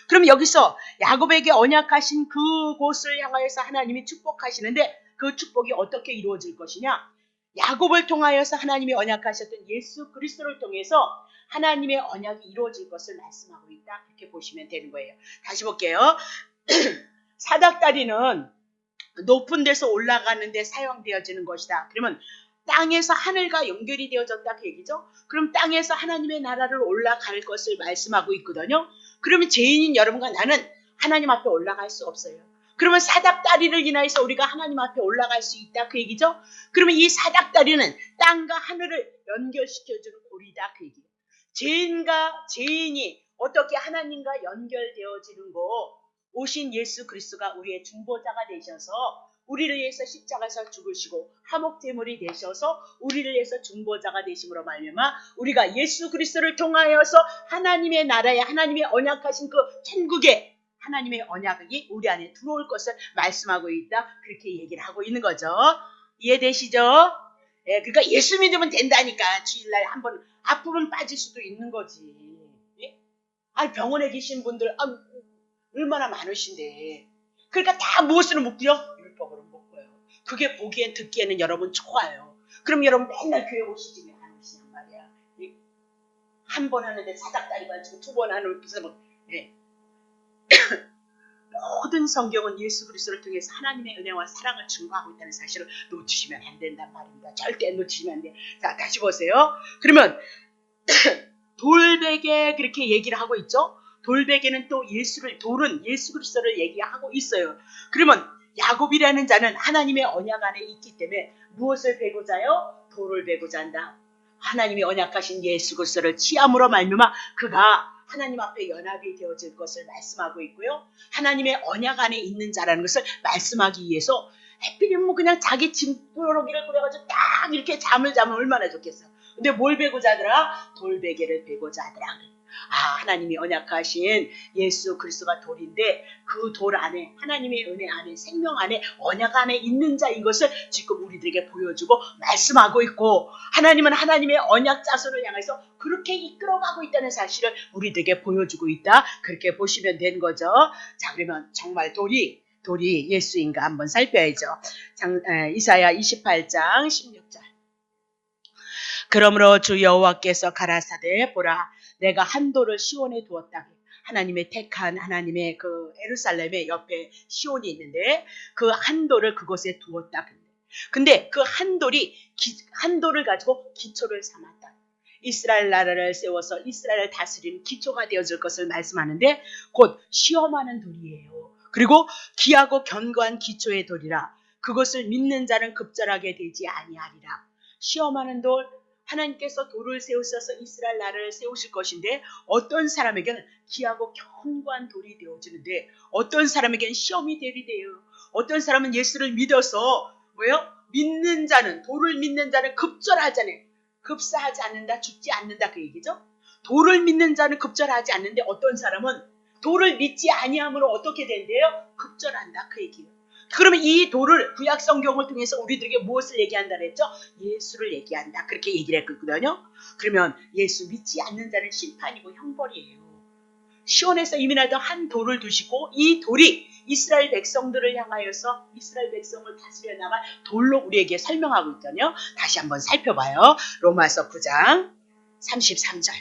그럼 여기서 야곱에게 언약하신 그곳을 향하여서 하나님이 축복하시는데 그 축복이 어떻게 이루어질 것이냐? 야곱을 통하여서 하나님이 언약하셨던 예수 그리스도를 통해서 하나님의 언약이 이루어질 것을 말씀하고 있다. 그렇게 보시면 되는 거예요. 다시 볼게요. 사닥다리는 높은 데서 올라가는 데 사용되어지는 것이다. 그러면 땅에서 하늘과 연결이 되어졌다 그 얘기죠. 그럼 땅에서 하나님의 나라를 올라갈 것을 말씀하고 있거든요. 그러면 죄인인 여러분과 나는 하나님 앞에 올라갈 수 없어요. 그러면 사닥다리를 인하여서 우리가 하나님 앞에 올라갈 수 있다 그 얘기죠. 그러면 이 사닥다리는 땅과 하늘을 연결시켜주는 고리다 그 얘기예요. 죄인이 어떻게 하나님과 연결되어지는 거 오신 예수 그리스도가 우리의 중보자가 되셔서 우리를 위해서 십자가에서 죽으시고 화목제물이 되셔서 우리를 위해서 중보자가 되심으로 말미암아 우리가 예수 그리스도를 통하여서 하나님의 나라에 하나님의 언약하신 그 천국에 하나님의 언약이 우리 안에 들어올 것을 말씀하고 있다. 그렇게 얘기를 하고 있는 거죠. 이해되시죠? 예, 그러니까 예수 믿으면 된다니까. 주일날 한번 아프면 빠질 수도 있는 거지. 예? 병원에 계신 분들 얼마나 많으신데. 그러니까 다 무엇으로 묶여? 율법으로 묶어요. 그게 보기엔 듣기에는 여러분 좋아요. 그럼 여러분 맨날 교회 오시지 왜 안 오시냔 말이야. 예? 한 번 하는데 사닥다리 가지고 두 번 하는 무슨 예. 모든 성경은 예수 그리스도를 통해서 하나님의 은혜와 사랑을 증거하고 있다는 사실을 놓치시면 안 된단 말입니다. 절대 놓치시면 안 돼요. 자, 다시 보세요. 그러면 돌베개 그렇게 얘기를 하고 있죠. 돌베개는 또 돌은 예수 그리스도를 얘기하고 있어요. 그러면 야곱이라는 자는 하나님의 언약 안에 있기 때문에 무엇을 베고자 해요? 돌을 베고자 한다. 하나님이 언약하신 예수 그리스도를 취함으로 말미암아 그가 하나님 앞에 연합이 되어질 것을 말씀하고 있고요. 하나님의 언약 안에 있는 자라는 것을 말씀하기 위해서 하필이면 그냥 자기 짐부러기를 꾸려가지고 딱 이렇게 잠을 자면 얼마나 좋겠어요. 근데 뭘 베고자 하더라? 돌베개를 베고자 하더라. 하나님이 언약하신 예수 그리스도가 돌인데 그 돌 안에 하나님의 은혜 안에 생명 안에 언약 안에 있는 자인 것을 지금 우리들에게 보여주고 말씀하고 있고 하나님은 하나님의 언약 자손을 향해서 그렇게 이끌어가고 있다는 사실을 우리들에게 보여주고 있다. 그렇게 보시면 되는 거죠. 자, 그러면 정말 돌이 예수인가 한번 살펴야죠. 이사야 28장 16절. 그러므로 주 여호와께서 가라사대 보라 내가 한 돌을 시온에 두었다. 하나님의 택한 하나님의 그 예루살렘의 옆에 시온이 있는데 그 한 돌을 그곳에 두었다. 근데 그 한 돌을 가지고 기초를 삼았다. 이스라엘 나라를 세워서 이스라엘을 다스리는 기초가 되어줄 것을 말씀하는데 곧 시험하는 돌이에요. 그리고 귀하고 견고한 기초의 돌이라 그것을 믿는 자는 급절하게 되지 아니하리라. 시험하는 돌, 하나님께서 돌을 세우셔서 이스라엘 나라를 세우실 것인데 어떤 사람에게는 귀하고 견고한 돌이 되어지는데 어떤 사람에게는 시험이 되리 돼요. 어떤 사람은 예수를 믿어서 믿는 자는 돌을 믿는 자는 급절하잖아요. 급사하지 않는다, 죽지 않는다 그 얘기죠. 돌을 믿는 자는 급절하지 않는데 어떤 사람은 돌을 믿지 아니함으로 어떻게 된대요? 급절한다 그 얘기예요. 그러면 이 돌을 구약 성경을 통해서 우리들에게 무엇을 얘기한다 그랬죠? 예수를 얘기한다. 그렇게 얘기를 했거든요. 그러면 예수 믿지 않는 자는 심판이고 형벌이에요. 시온에서 이민하던 한 돌을 두시고 이 돌이 이스라엘 백성들을 향하여서 이스라엘 백성을 다스려 나갈 돌로 우리에게 설명하고 있거든요. 다시 한번 살펴봐요. 로마서 9장 33절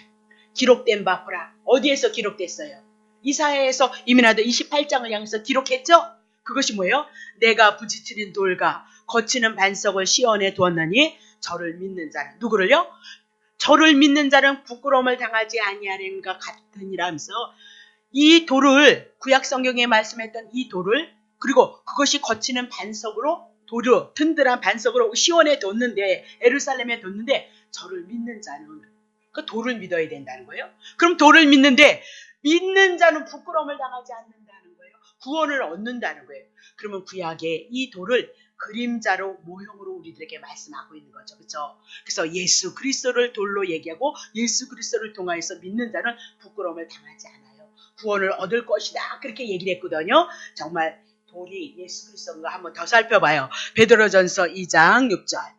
기록된 바 보라. 어디에서 기록됐어요? 이사야에서 이민하던 28장을 향해서 기록했죠? 그것이 뭐예요? 내가 부지런히 돌과 거치는 반석을 시온에 두었나니 저를 믿는 자는 누구를요? 저를 믿는 자는 부끄러움을 당하지 아니하림과 같으니라면서 이 돌을 구약 성경에 말씀했던 이 돌을 그리고 그것이 거치는 반석으로 도르 든든한 반석으로 시온에 뒀는데 예루살렘에 뒀는데 저를 믿는 자는 그 돌을 믿어야 된다는 거예요. 그럼 돌을 믿는데 믿는 자는 부끄러움을 당하지 않는다는 거예요. 구원을 얻는다는 거예요. 그러면 구약의 이 돌을 그림자로 모형으로 우리들에게 말씀하고 있는 거죠. 그렇죠? 그래서 예수 그리스도를 돌로 얘기하고 예수 그리스도를 통하여서 믿는 자는 부끄러움을 당하지 않아요. 구원을 얻을 것이다. 그렇게 얘기를 했거든요. 정말 돌이 예수 그리스도인가 한번 더 살펴봐요. 베드로전서 2장 6절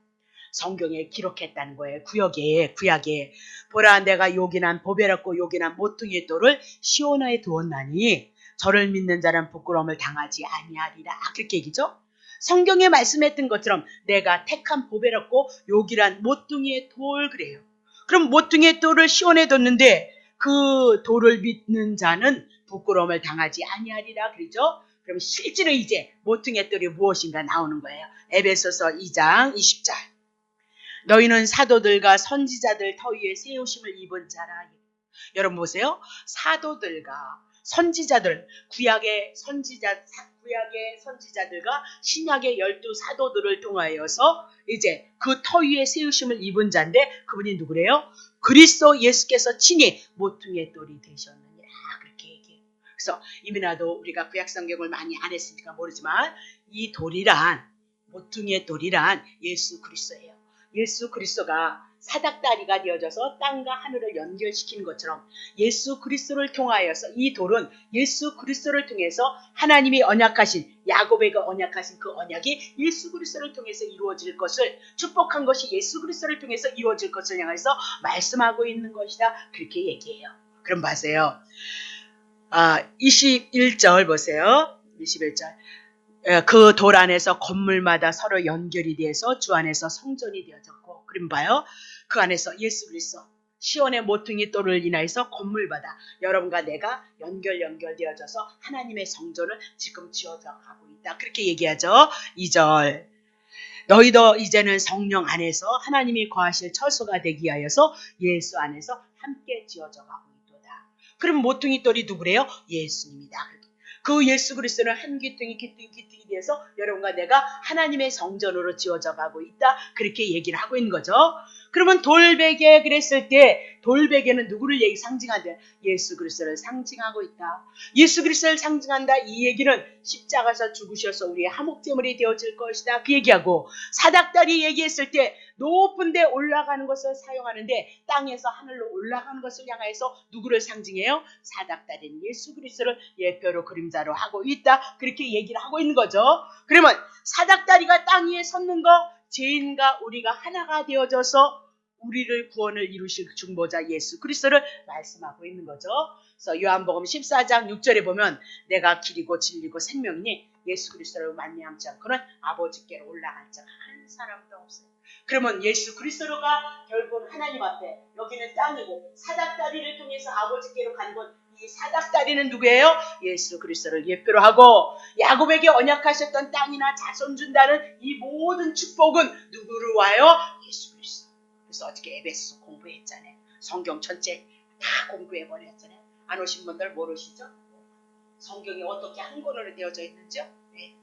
성경에 기록했다는 거예요. 구약에 보라 내가 요긴한 보배롭고 요긴한 모퉁이의 돌을 시온에 두었나니 저를 믿는 자는 부끄러움을 당하지 아니하리라. 그렇게 얘기죠. 성경에 말씀했던 것처럼 내가 택한 보배롭고 요긴한 모퉁이의 돌 그래요. 그럼 모퉁이의 돌을 시온에 뒀는데 그 돌을 믿는 자는 부끄러움을 당하지 아니하리라 그러죠. 그럼 실제로 이제 모퉁이의 돌이 무엇인가 나오는 거예요. 에베소서 2장 20절 너희는 사도들과 선지자들 터 위에 세우심을 입은 자라. 여러분 보세요. 사도들과 선지자들, 구약의 선지자들과 신약의 12사도들을 통하여서 이제 그 터 위에 세우심을 입은 자인데 그분이 누구래요? 그리스도 예수께서 친히 모퉁이의 돌이 되셨느니라. 그렇게 얘기해요. 그래서 이민아도 우리가 구약 성경을 많이 안 했으니까 모르지만 이 돌이란 모퉁이의 돌이란 예수 그리스도예요. 예수 그리스도가 사닥다리가 되어져서 땅과 하늘을 연결시키는 것처럼 예수 그리스도를 통하여서 이 돌은 예수 그리스도를 통해서 하나님이 언약하신 야곱에게 언약하신 그 언약이 예수 그리스도를 통해서 이루어질 것을 축복한 것이 예수 그리스도를 통해서 이루어질 것을 향해서 말씀하고 있는 것이다. 그렇게 얘기해요. 그럼 보세요. 21절 보세요. 21절 그 돌 안에서 건물마다 서로 연결이 돼서 주 안에서 성전이 되어졌고 그럼 봐요. 그 안에서 예수 그리스도 시온의 모퉁이 돌을 인하여서 건물마다 여러분과 내가 연결되어져서 하나님의 성전을 지금 지어져 가고 있다. 그렇게 얘기하죠. 2절 너희도 이제는 성령 안에서 하나님이 거하실 처소가 되기 위하여서 예수 안에서 함께 지어져 가고 있도다. 그럼 모퉁이 돌이 누구래요? 예수님이다. 그 예수 그리스도는 한 귀퉁이 돼서 여러분과 내가 하나님의 성전으로 지어져 가고 있다. 그렇게 얘기를 하고 있는 거죠. 그러면 돌베개 그랬을 때 돌베개는 누구를 상징한다? 예수 그리스도를 상징하고 있다. 예수 그리스도를 상징한다. 이 얘기는 십자가에서 죽으셔서 우리의 화목제물이 되어질 것이다. 그 얘기하고 사닥다리 얘기했을 때 높은 데 올라가는 것을 사용하는데 땅에서 하늘로 올라가는 것을 향해서 누구를 상징해요? 사닥다리는 예수 그리스도를 예표로 그림자로 하고 있다. 그렇게 얘기를 하고 있는 거죠. 그러면 사닥다리가 땅 위에 섰는 거 죄인과 우리가 하나가 되어져서 우리를 구원을 이루실 중보자 예수 그리스도를 말씀하고 있는 거죠. 그래서 요한복음 14장 6절에 보면 내가 길이고 진리고 생명이니 예수 그리스도를 만미함지 않고는 아버지께로 올라갈 자가 한 사람도 없어요. 그러면 예수 그리스도가 결국 하나님 앞에 여기는 땅이고 사닥다리를 통해서 아버지께로 간 것 이 사닥다리는 누구예요? 예수 그리스도를 예표로 하고 야곱에게 언약하셨던 땅이나 자손 준다는 이 모든 축복은 누구로 와요? 예수 그리스도. 그래서 어저께 에베소 공부했잖아요. 성경 전체 다 공부해버렸잖아요. 안 오신 분들 모르시죠? 성경이 어떻게 한 권으로 되어져 있는지요? 네.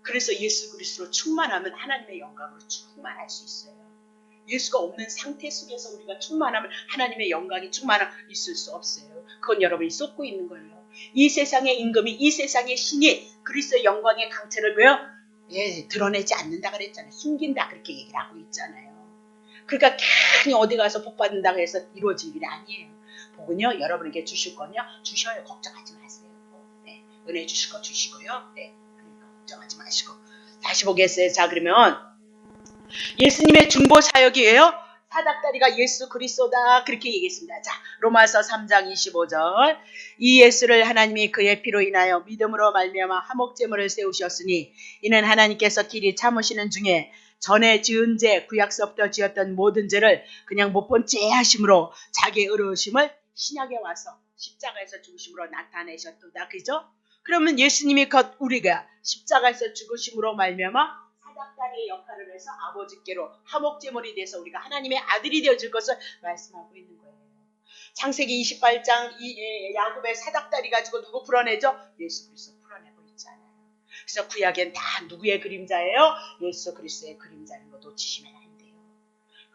그래서 예수 그리스도로 충만하면 하나님의 영광으로 충만할 수 있어요. 예수가 없는 상태 속에서 우리가 충만하면 하나님의 영광이 있을 수 없어요. 그건 여러분이 쏟고 있는 거예요. 이 세상의 임금이, 이 세상의 신이 그리스도의 영광의 강체를 드러내지 않는다 그랬잖아요. 숨긴다 그렇게 얘기를 하고 있잖아요. 그러니까 괜히 어디 가서 복 받는다고 해서 이루어질 일이 아니에요. 복은요, 여러분에게 주실 건요, 주셔요. 걱정하지 마세요. 네, 은혜 주실 거 주시고요. 네, 그러니까 걱정하지 마시고. 다시 보겠어요. 자, 그러면 예수님의 중보 사역이에요. 사닥다리가 예수 그리스도다 그렇게 얘기했습니다. 자, 로마서 3장 25절. 이 예수를 하나님이 그의 피로 인하여 믿음으로 말미암아 화목제물을 세우셨으니 이는 하나님께서 길이 참으시는 중에 전에 지은 죄 구약서부터 지었던 모든 죄를 그냥 못 본 죄 하심으로 자기의 의로우심을 신약에 와서 십자가에서 죽으심으로 나타내셨도다. 그죠? 그러면 예수님이 곧 우리가 십자가에서 죽으심으로 말미암아 사닥다리의 역할을 해서 아버지께로 화목제물이 돼서 우리가 하나님의 아들이 되어질 것을 말씀하고 있는 거예요. 창세기 28장 야곱의 사닥다리 가지고 누구 풀어내죠? 예수 그리스도 풀어내고 있잖아요. 그래서 구약엔 다 누구의 그림자예요? 예수 그리스도의 그림자인 거 놓치시면 안 돼요.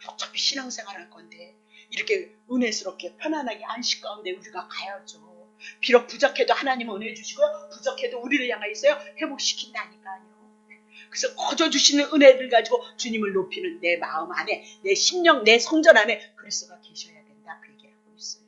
어차피 신앙생활 할 건데 이렇게 은혜스럽게 편안하게 안식 가운데 우리가 가야죠. 비록 부족해도 하나님은 은혜 주시고요. 부족해도 우리를 향하여서요 회복시킨다니까요. 그래서 거저 주시는 은혜를 가지고 주님을 높이는 내 마음 안에, 내 심령, 내 성전 안에 그리스도가 계셔야 된다. 그 얘기를 하고 있어요.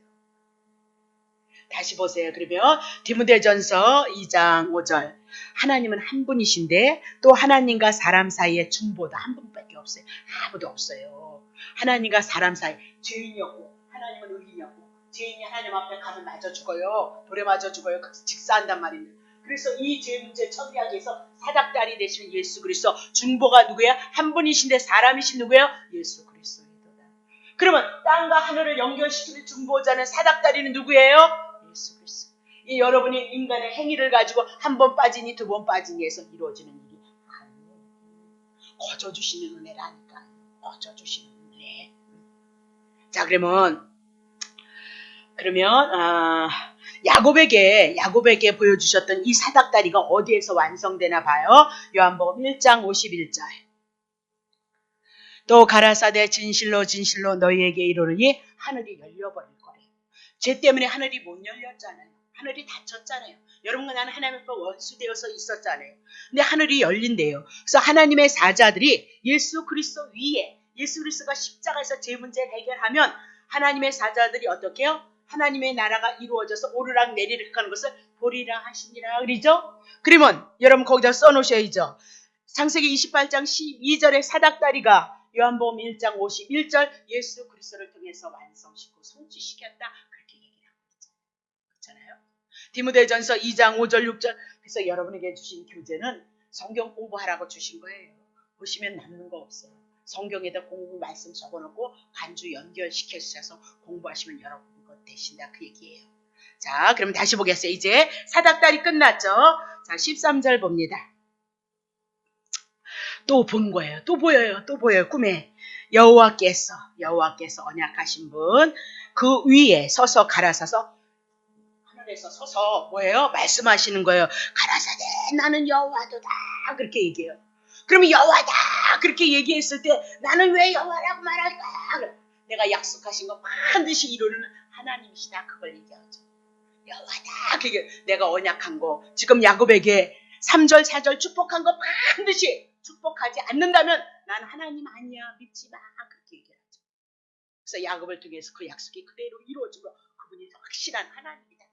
다시 보세요. 그러면 디모데전서 2장 5절. 하나님은 한 분이신데 또 하나님과 사람 사이에 중보도 한 분밖에 없어요. 아무도 없어요. 하나님과 사람 사이 죄인이었고 하나님은 의인이었고 죄인이 하나님 앞에 가면 맞아 죽어요. 돌에 맞아 죽어요. 직사한단 말입니다. 그래서 이 죄 문제 처리하기 위해서 사닥다리 되시는 예수 그리스도 중보가 누구야? 한 분이신데 사람이신 누구예요? 예수 그리스도이도다. 그러면 땅과 하늘을 연결시키는 중보자는 사닥다리는 누구예요? 예수 그리스도. 이 여러분이 인간의 행위를 가지고 한 번 빠지니 두 번 빠지니 해서 이루어지는 일이 아니에요. 거저 주시는 은혜라니까요. 거저 주시는 은혜. 자, 그러면 야곱에게 보여주셨던 이 사닥다리가 어디에서 완성되나 봐요. 요한복음 1장 51절. 또 가라사대 진실로 진실로 너희에게 이르노니 하늘이 열려버릴 거래요. 죄 때문에 하늘이 못 열렸잖아요. 하늘이 닫혔잖아요. 여러분과 나는 하나님 앞에 원수되어서 있었잖아요. 근데 하늘이 열린대요. 그래서 하나님의 사자들이 예수 그리스도 위에, 예수 그리스도가 십자가에서 죄 문제를 해결하면 하나님의 사자들이 어떻게 해요? 하나님의 나라가 이루어져서 오르락 내리락 하는 것을 보리라 하시니라 그러죠? 그러면 여러분 거기다 써놓으셔야죠. 창세기 28장 12절의 사닥다리가 요한복음 1장 51절 예수 그리스도를 통해서 완성시키고 성취시켰다. 그렇게 얘기를 하고 있잖아요. 디모데전서 2장 5절 6절. 그래서 여러분에게 주신 교재는 성경 공부하라고 주신 거예요. 보시면 남는 거 없어요. 성경에다 공부 말씀 적어놓고 간주 연결시켜 주셔서 공부하시면 여러분 것 되신다 그 얘기예요. 자, 그럼 다시 보겠어요. 이제 사닥다리 끝났죠. 자, 13절 봅니다. 또 본 거예요. 또 보여요. 꿈에 여호와께서 언약하신 분 그 위에 서서 가라사서 하늘에서 서서 뭐예요? 말씀하시는 거예요. 가라사대 나는 여호와도다 그렇게 얘기해요. 그러면 여호와다 그렇게 얘기했을 때 나는 왜 여호와라고 말할까? 내가 약속하신 거 반드시 이루는 하나님이시다 그걸 얘기하죠. 여호와다 그게 내가 언약한 거 지금 야곱에게 3절 4절 축복한 거 반드시 축복하지 않는다면 나는 하나님 아니야 믿지 마 그렇게 얘기하죠. 그래서 야곱을 통해서 그 약속이 그대로 이루어지고 그분이 확실한 하나님이다.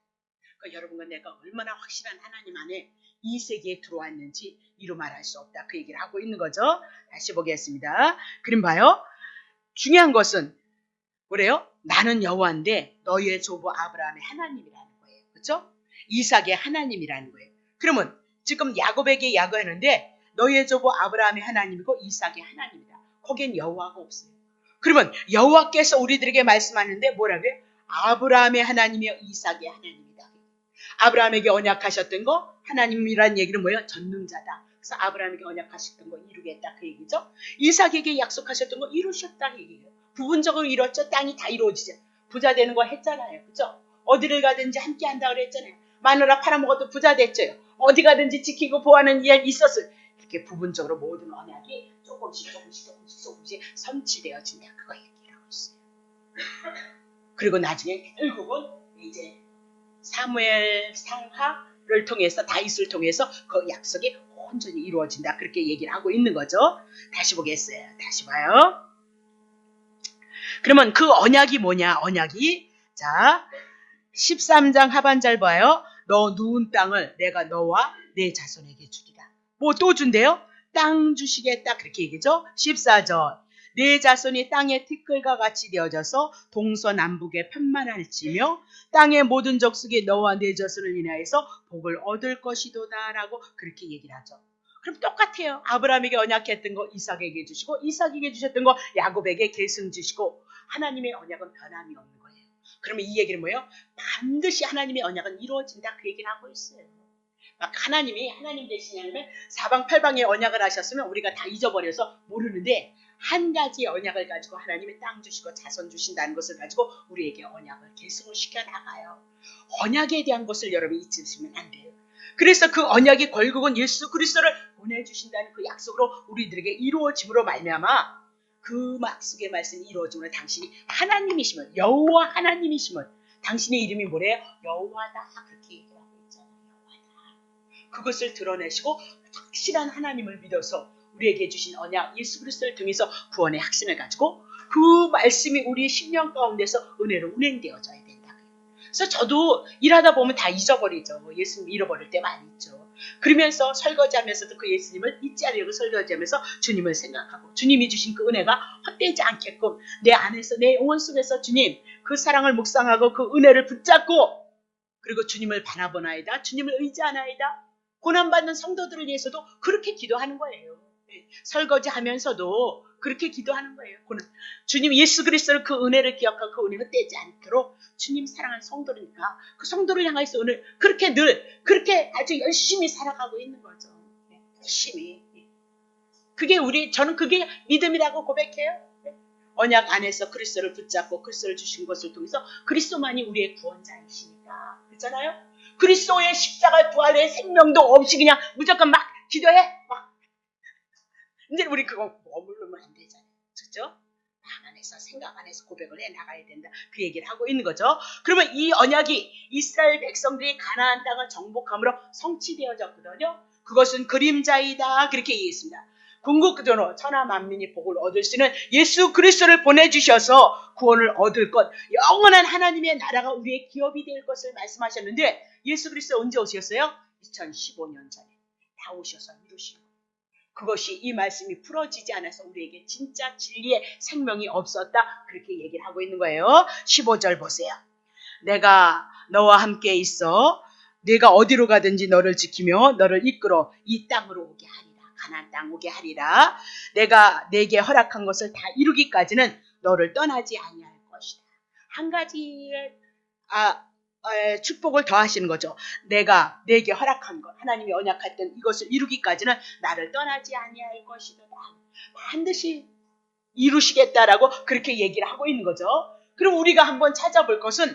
그러니까 여러분과 내가 얼마나 확실한 하나님 안에 이 세계에 들어왔는지 이루 말할 수 없다. 그 얘기를 하고 있는 거죠. 다시 보겠습니다. 그림 봐요. 중요한 것은 뭐래요? 나는 여호와인데 너희의 조부 아브라함의 하나님이라는 거예요. 그렇죠? 이삭의 하나님이라는 거예요. 그러면 지금 야곱에게 야거했는데 너희의 조부 아브라함의 하나님이고 이삭의 하나님이다. 거기엔 여호와가 없어요. 그러면 여호와께서 우리들에게 말씀하는데 뭐라고요? 아브라함의 하나님이요 이삭의 하나님이다. 아브라함에게 언약하셨던 거 하나님이란 얘기는 뭐예요? 전능자다. 그래서 아브라함에게 언약하셨던 거 이루겠다 그 얘기죠. 이삭에게 약속하셨던 거 이루셨다 얘기예요. 부분적으로 이뤘죠. 땅이 다 이루어지죠. 부자 되는 거 했잖아요. 그죠? 어디를 가든지 함께 한다 그랬잖아요. 마누라 팔아먹어도 부자 됐죠. 어디 가든지 지키고 보호하는 일 있었어요. 이렇게 부분적으로 모든 언약이 조금씩 성취되어진다. 그거 얘기를 하고 있어요. 그리고 나중에 결국은 이제 사무엘 상하를 통해서 다윗을 통해서 그 약속이 온전히 이루어진다. 그렇게 얘기를 하고 있는 거죠. 다시 보겠어요. 다시 봐요. 그러면 그 언약이 뭐냐? 언약이 자 13장 하반절 봐요. 너 누운 땅을 내가 너와 내 자손에게 주리라. 뭐 또 준대요? 땅 주시겠다 그렇게 얘기죠. 14절 내 자손이 땅의 티끌과 같이 되어져서 동서남북에 편만할지며 땅의 모든 족속이 너와 내 자손을 인하여서 복을 얻을 것이도다 라고 그렇게 얘기를 하죠. 그럼 똑같아요. 아브라함에게 언약했던 거 이삭에게 주시고 이삭에게 주셨던 거 야곱에게 계승 주시고 하나님의 언약은 변함이 없는 거예요. 그러면 이 얘기는 뭐예요? 반드시 하나님의 언약은 이루어진다 그 얘기를 하고 있어요. 막 하나님 대신에 사방팔방의 언약을 하셨으면 우리가 다 잊어버려서 모르는데 한 가지 언약을 가지고 하나님의 땅 주시고 자손 주신다는 것을 가지고 우리에게 언약을 계승을 시켜나가요. 언약에 대한 것을 여러분 잊으시면 안 돼요. 그래서 그 언약이 결국은 예수 그리스도를 보내주신다는 그 약속으로 우리들에게 이루어짐으로 말미암아 그 약속의 말씀이 이루어짐으로 당신이 하나님이시면 여호와 하나님이시면 당신의 이름이 뭐래요? 여호와다 그렇게 얘기하고 있잖아요. 여호와다. 그것을 드러내시고 확실한 하나님을 믿어서 우리에게 주신 언약 예수 그리스도를 통해서 구원의 확신을 가지고 그 말씀이 우리의 심령 가운데서 은혜로 운행되어져야 된다. 그래서 저도 일하다 보면 다 잊어버리죠. 예수님 잃어버릴 때 많이 있죠. 그러면서 설거지하면서도 그 예수님을 잊지 않으려고 설거지하면서 주님을 생각하고 주님이 주신 그 은혜가 헛되지 않게끔 내 안에서 내 영혼 속에서 주님 그 사랑을 묵상하고 그 은혜를 붙잡고 그리고 주님을 바라보나이다. 주님을 의지하나이다. 고난받는 성도들을 위해서도 그렇게 기도하는 거예요. 설거지하면서도 그렇게 기도하는 거예요. 주님 예수 그리스도를 그 은혜를 기억하고 그 은혜가 떼지 않도록 주님 사랑하는 성도니까 그 성도를 향해서 오늘 그렇게 늘 그렇게 아주 열심히 살아가고 있는 거죠. 열심히. 그게 저는 그게 믿음이라고 고백해요. 언약 안에서 그리스도를 붙잡고 그리스도를 주신 것을 통해서 그리스도만이 우리의 구원자이시니까 그렇잖아요. 그리스도의 십자가 부활의 생명도 없이 그냥 무조건 막 기도해 막 이제 우리 그거 머무르면 안 되잖아요. 그렇죠? 마음 안에서 생각 안에서 고백을 해 나가야 된다. 그 얘기를 하고 있는 거죠. 그러면 이 언약이 이스라엘 백성들이 가나안 땅을 정복함으로 성취되어졌거든요. 그것은 그림자이다. 그렇게 얘기했습니다. 궁극적으로 천하 만민이 복을 얻을 수 있는 예수 그리스도를 보내주셔서 구원을 얻을 것 영원한 하나님의 나라가 우리의 기업이 될 것을 말씀하셨는데 예수 그리스도 언제 오셨어요? 2015년 전에 다 오셔서 이루신 거예요. 그것이 이 말씀이 풀어지지 않아서 우리에게 진짜 진리의 생명이 없었다. 그렇게 얘기를 하고 있는 거예요. 15절 보세요. 내가 너와 함께 있어 내가 어디로 가든지 너를 지키며 너를 이끌어 이 땅으로 오게 하리라. 가나안 땅 오게 하리라. 내가 내게 허락한 것을 다 이루기까지는 너를 떠나지 아니할 것이다. 한 가지의 축복을 더하시는 거죠. 내가 내게 허락한 것, 하나님이 언약했던 이것을 이루기까지는 나를 떠나지 아니할 것이다. 반드시 이루시겠다라고 그렇게 얘기를 하고 있는 거죠. 그럼 우리가 한번 찾아볼 것은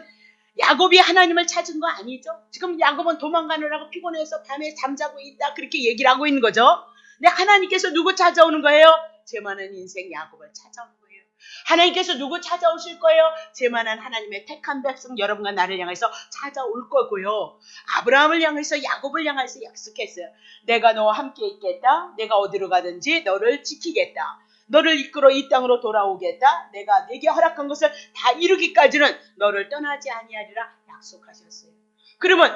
야곱이 하나님을 찾은 거 아니죠? 지금 야곱은 도망가느라고 피곤해서 밤에 잠자고 있다 그렇게 얘기를 하고 있는 거죠. 근데 하나님께서 누구 찾아오는 거예요? 죄 많은 인생 야곱을 찾아오는 거예요. 하나님께서 누구 찾아오실 거예요? 죄만한 하나님의 택한 백성 여러분과 나를 향해서 찾아올 거고요. 아브라함을 향해서 야곱을 향해서 약속했어요. 내가 너와 함께 있겠다. 내가 어디로 가든지 너를 지키겠다. 너를 이끌어 이 땅으로 돌아오겠다. 내가 내게 허락한 것을 다 이루기까지는 너를 떠나지 아니하리라 약속하셨어요. 그러면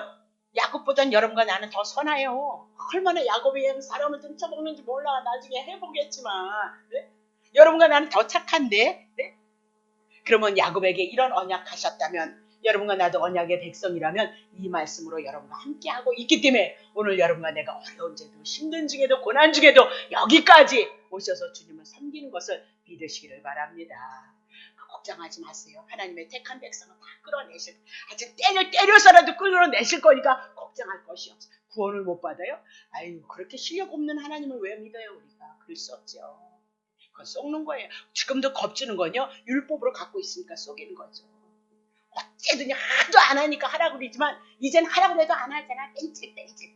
야곱보단 여러분과 나는 더 선해요. 얼마나 야곱이 사람을 등쳐먹는지 몰라. 나중에 해보겠지만 네? 여러분과 나는 더 착한데 네? 그러면 야곱에게 이런 언약하셨다면 여러분과 나도 언약의 백성이라면 이 말씀으로 여러분과 함께하고 있기 때문에 오늘 여러분과 내가 어려운 중에도 힘든 중에도 고난 중에도 여기까지 오셔서 주님을 섬기는 것을 믿으시기를 바랍니다. 걱정하지 마세요. 하나님의 택한 백성은 다 끌어내실, 아주 때려서라도 끌어내실 거니까 걱정할 것이 없어요. 구원을 못 받아요? 아유, 그렇게 실력 없는 하나님을 왜 믿어요, 우리가? 그럴 수 없죠. 그건 속는 거예요. 지금도 겁주는 건요, 율법으로 갖고 있으니까 속이는 거죠. 어쨌든 하도 안 하니까 하라고 그러지만 이젠 하라고 해도 안 하잖아.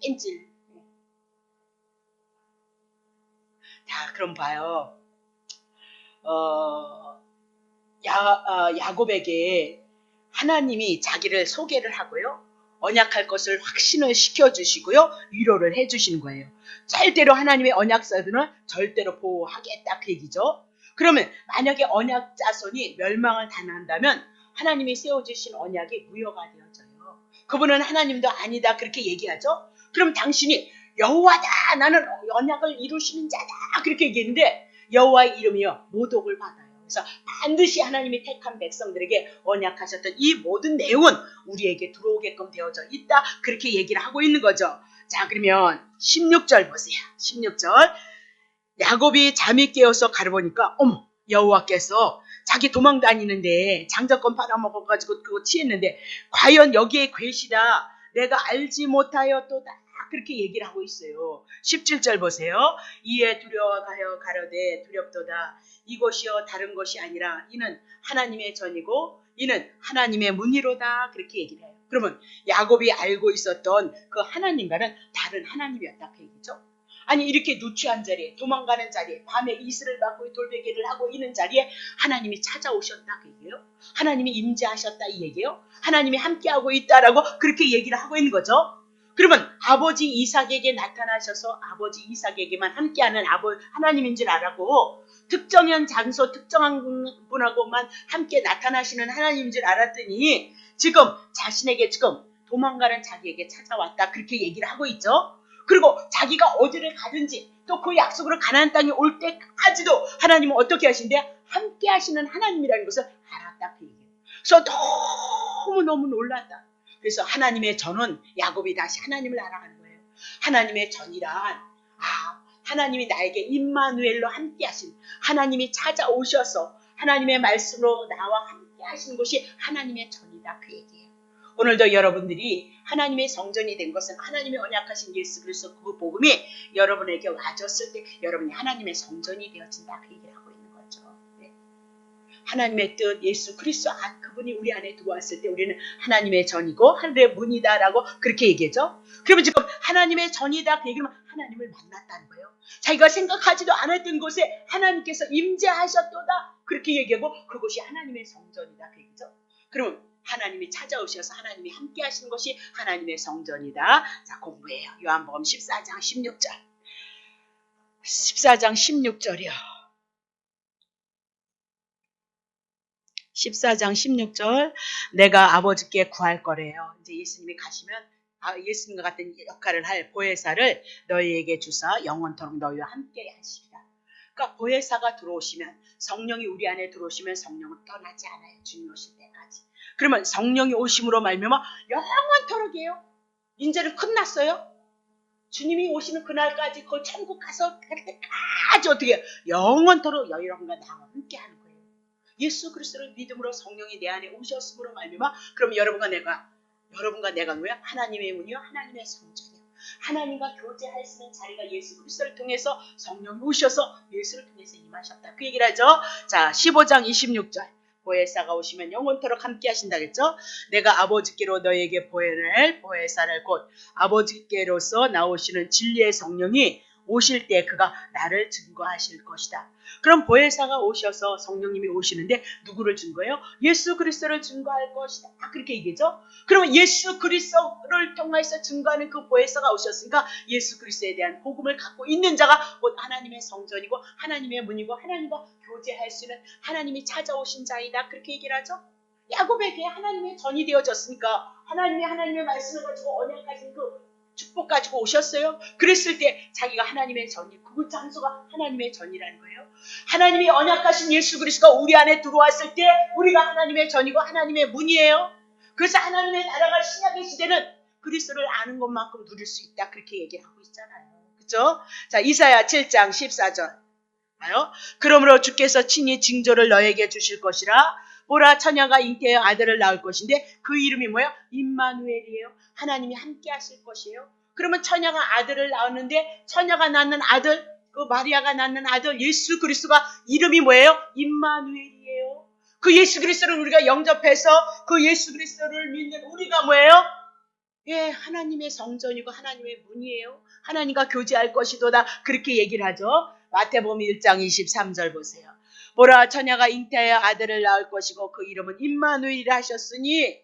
뺀질. 자, 그럼 봐요. 야곱에게 하나님이 자기를 소개를 하고요, 언약할 것을 확신을 시켜주시고요, 위로를 해주시는 거예요. 절대로 하나님의 언약자들은 절대로 보호하겠다, 그 얘기죠. 그러면 만약에 언약 자손이 멸망을 당한다면 하나님이 세워주신 언약이 무효가 되어져요. 그분은 하나님도 아니다, 그렇게 얘기하죠. 그럼 당신이 여호와다, 나는 언약을 이루시는 자다, 그렇게 얘기했는데 여호와의 이름이요, 모독을 받아요. 그래서 반드시 하나님이 택한 백성들에게 언약하셨던 이 모든 내용은 우리에게 들어오게끔 되어져 있다, 그렇게 얘기를 하고 있는 거죠. 자, 그러면 16절 보세요. 16절. 야곱이 잠이 깨어서 가려보니까 어머, 여호와께서 자기 도망 다니는데 장자권 팔아먹어가지고 그거 취했는데 과연 여기에 계시다, 내가 알지 못하였도다, 그렇게 얘기를 하고 있어요. 17절 보세요. 이에 두려워하여 가로되 두렵도다, 이것이요 다른 것이 아니라 이는 하나님의 전이고 이는 하나님의 문이로다, 그렇게 얘기를 해요. 그러면 야곱이 알고 있었던 그 하나님과는 다른 하나님이었다, 그 얘기죠. 아니, 이렇게 누추한 자리에, 도망가는 자리에, 밤에 이슬을 받고 돌베개를 하고 있는 자리에 하나님이 찾아오셨다, 그 얘기예요. 하나님이 임재하셨다, 이 얘기예요. 하나님이 함께하고 있다라고 그렇게 얘기를 하고 있는 거죠. 그러면 아버지 이삭에게 나타나셔서 아버지 이삭에게만 함께하는 하나님인 줄 알았고, 특정한 장소, 특정한 분하고만 함께 나타나시는 하나님인 줄 알았더니 지금 자신에게 지금 도망가는 자기에게 찾아왔다, 그렇게 얘기를 하고 있죠. 그리고 자기가 어디를 가든지 또 그 약속으로 가나안 땅에 올 때까지도 하나님은 어떻게 하신대? 함께 하시는 하나님이라는 것을 알았다, 그 얘기예요. 그래서 너무너무 놀랐다. 그래서 하나님의 전은, 야곱이 다시 하나님을 알아가는 거예요. 하나님의 전이란, 하나님이 나에게 임마누엘로 함께 하신, 하나님이 찾아오셔서 하나님의 말씀으로 나와 함께 하시는 것이 하나님의 전이다, 그 얘기예요. 오늘도 여러분들이 하나님의 성전이 된 것은 하나님의 언약하신 예수 그리스도 그 복음이 여러분에게 와줬을 때 여러분이 하나님의 성전이 되어진다, 그 얘기를 하고 있는 거죠. 네. 하나님의 뜻, 예수 그리스도 그분이 우리 안에 들어왔을 때 우리는 하나님의 전이고 하늘의 문이다라고 그렇게 얘기하죠. 그러면 지금 하나님의 전이다, 그 얘기는 하나님을 만났다는 거예요. 자기가 생각하지도 않았던 곳에 하나님께서 임재하셨도다, 그렇게 얘기하고 그곳이 하나님의 성전이다, 그 얘기죠. 그럼 하나님이 찾아오셔서 하나님이 함께 하시는 것이 하나님의 성전이다. 자, 공부해요. 요한복음 14장 16절. 14장 16절이요. 14장 16절. 내가 아버지께 구할 거래요. 이제 예수님이 가시면 예수님과 같은 역할을 할 보혜사를 너희에게 주사 영원토록 너희와 함께 하시리라. 그러니까 보혜사가 들어오시면, 성령이 우리 안에 들어오시면 성령은 떠나지 않아요, 주님 오실 때까지. 그러면 성령이 오심으로 말미암아 영원토록이에요. 이제는 끝났어요. 주님이 오시는 그날까지 그 천국 가서 갈 때까지 어떻게 해요? 영원토록 여러분과 나와 함께 하는 거예요. 예수 그리스도를 믿음으로 성령이 내 안에 오셨음으로 말미암아 그럼 여러분과 내가 뭐야? 하나님의 문이요, 하나님의 성전이요. 하나님과 교제할 수 있는 자리가 예수 그리스도를 통해서 성령이 오셔서 예수를 통해서 임하셨다, 그 얘기를 하죠. 자, 15장 26절. 보혜사가 오시면 영원토록 함께 하신다 그랬죠. 내가 아버지께로 너에게 보혜를 보혜사를 곧 아버지께로서 나오시는 진리의 성령이 오실 때 그가 나를 증거하실 것이다. 그럼 보혜사가 오셔서 성령님이 오시는데 누구를 증거해요? 예수 그리스도를 증거할 것이다, 그렇게 얘기죠. 그러면 예수 그리스도를 통해서 증거하는 그 보혜사가 오셨으니까 예수 그리스도에 대한 복음을 갖고 있는 자가 곧 하나님의 성전이고 하나님의 문이고 하나님과 교제할 수 있는 하나님이 찾아오신 자이다, 그렇게 얘기를 하죠. 야곱에게 하나님의 전이 되어졌으니까 하나님의 말씀을 가지고 언약하신 그 축복 가지고 오셨어요. 그랬을 때 자기가 하나님의 전이, 그 장소가 하나님의 전이라는 거예요. 하나님이 언약하신 예수 그리스도가 우리 안에 들어왔을 때 우리가 하나님의 전이고 하나님의 문이에요. 그래서 하나님의 나라가 신약의 시대는 그리스도를 아는 것만큼 누릴 수 있다, 그렇게 얘기를 하고 있잖아요. 그렇죠? 자, 이사야 7장 14절. 그러므로 주께서 친히 징조를 너에게 주실 것이라. 보라 처녀가 잉태하여 아들을 낳을 것인데 그 이름이 뭐예요? 임마누엘이에요. 하나님이 함께 하실 것이에요. 그러면 처녀가 아들을 낳았는데 처녀가 낳는 아들, 그 마리아가 낳는 아들 예수 그리스도가 이름이 뭐예요? 임마누엘이에요. 그 예수 그리스도를 우리가 영접해서 그 예수 그리스도를 믿는 우리가 뭐예요? 예, 하나님의 성전이고 하나님의 문이에요. 하나님과 교제할 것이도다. 그렇게 얘기를 하죠. 마태복음 1장 23절 보세요. 보라 처녀가 잉태하여 아들을 낳을 것이고 그 이름은 임마누엘이라 하셨으니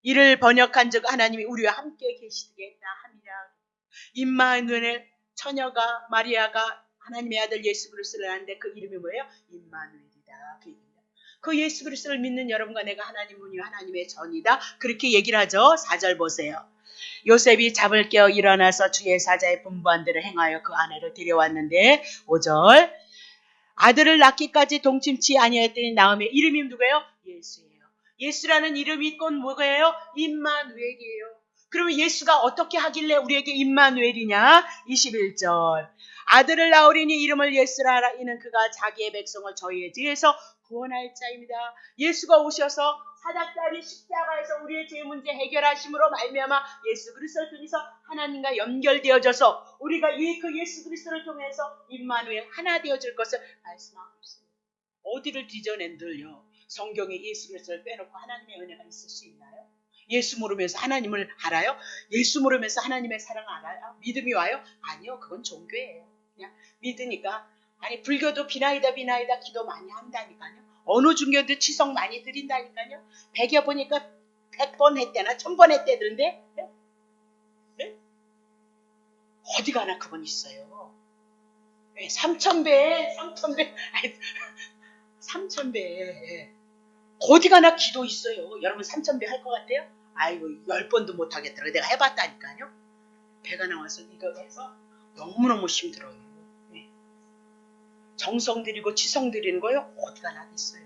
이를 번역한 즉 하나님이 우리와 함께 계시겠다 함이라. 임마누엘 처녀가 마리아가 하나님의 아들 예수 그리스도를 낳는데 그 이름이 뭐예요? 임마누엘이다. 그 얘기입니다. 그 예수 그리스도를 믿는 여러분과 내가 하나님 문이요 하나님의 전이다. 그렇게 얘기를 하죠. 4절 보세요. 요셉이 잡을 깨어 일어나서 주의 사자의 분부한 대로 행하여 그 아내를 데려왔는데 5절 아들을 낳기까지 동침치 아니하였더니 나음의 이름이 누구예요? 예수예요. 예수라는 이름이 곧 뭐예요? 임마누엘이에요. 그러면 예수가 어떻게 하길래 우리에게 임마누엘이냐? 21절 아들을 낳으리니 이름을 예수라 하라. 이는 그가 자기의 백성을 저희의 죄에서 구원할 자입니다. 예수가 오셔서 사닥다리 십자가에서 우리의 죄 문제 해결하심으로 말미암아 예수 그리스도를 통해서 하나님과 연결되어져서 우리가 그 예수 그리스도를 통해서 임마누엘 하나 되어질 것을 말씀하고 있습니다. 어디를 뒤져낸들요. 성경에 예수 그리스도를 빼놓고 하나님의 은혜가 있을 수 있나요? 예수 모르면서 하나님을 알아요? 예수 모르면서 하나님의 사랑을 알아요? 믿음이 와요? 아니요. 그건 종교예요. 그냥 믿으니까. 아니 불교도 비나이다 기도 많이 한다니까요. 어느 종교도 치성 많이 드린다니까요. 100여 보니까 100번 했대나 1000번 했대던데 네? 네? 어디 가나 그건 있어요. 네, 3000배 3000배 어디 가나 기도 있어요. 여러분 3000배 할 것 같아요? 아이고 10번도 못 하겠더라고요. 내가 해봤다니까요. 배가 나와서 이거 해서 너무너무 힘들어요. 네. 정성 들이고 치성 들이는 거요? 어디 가나 있어요.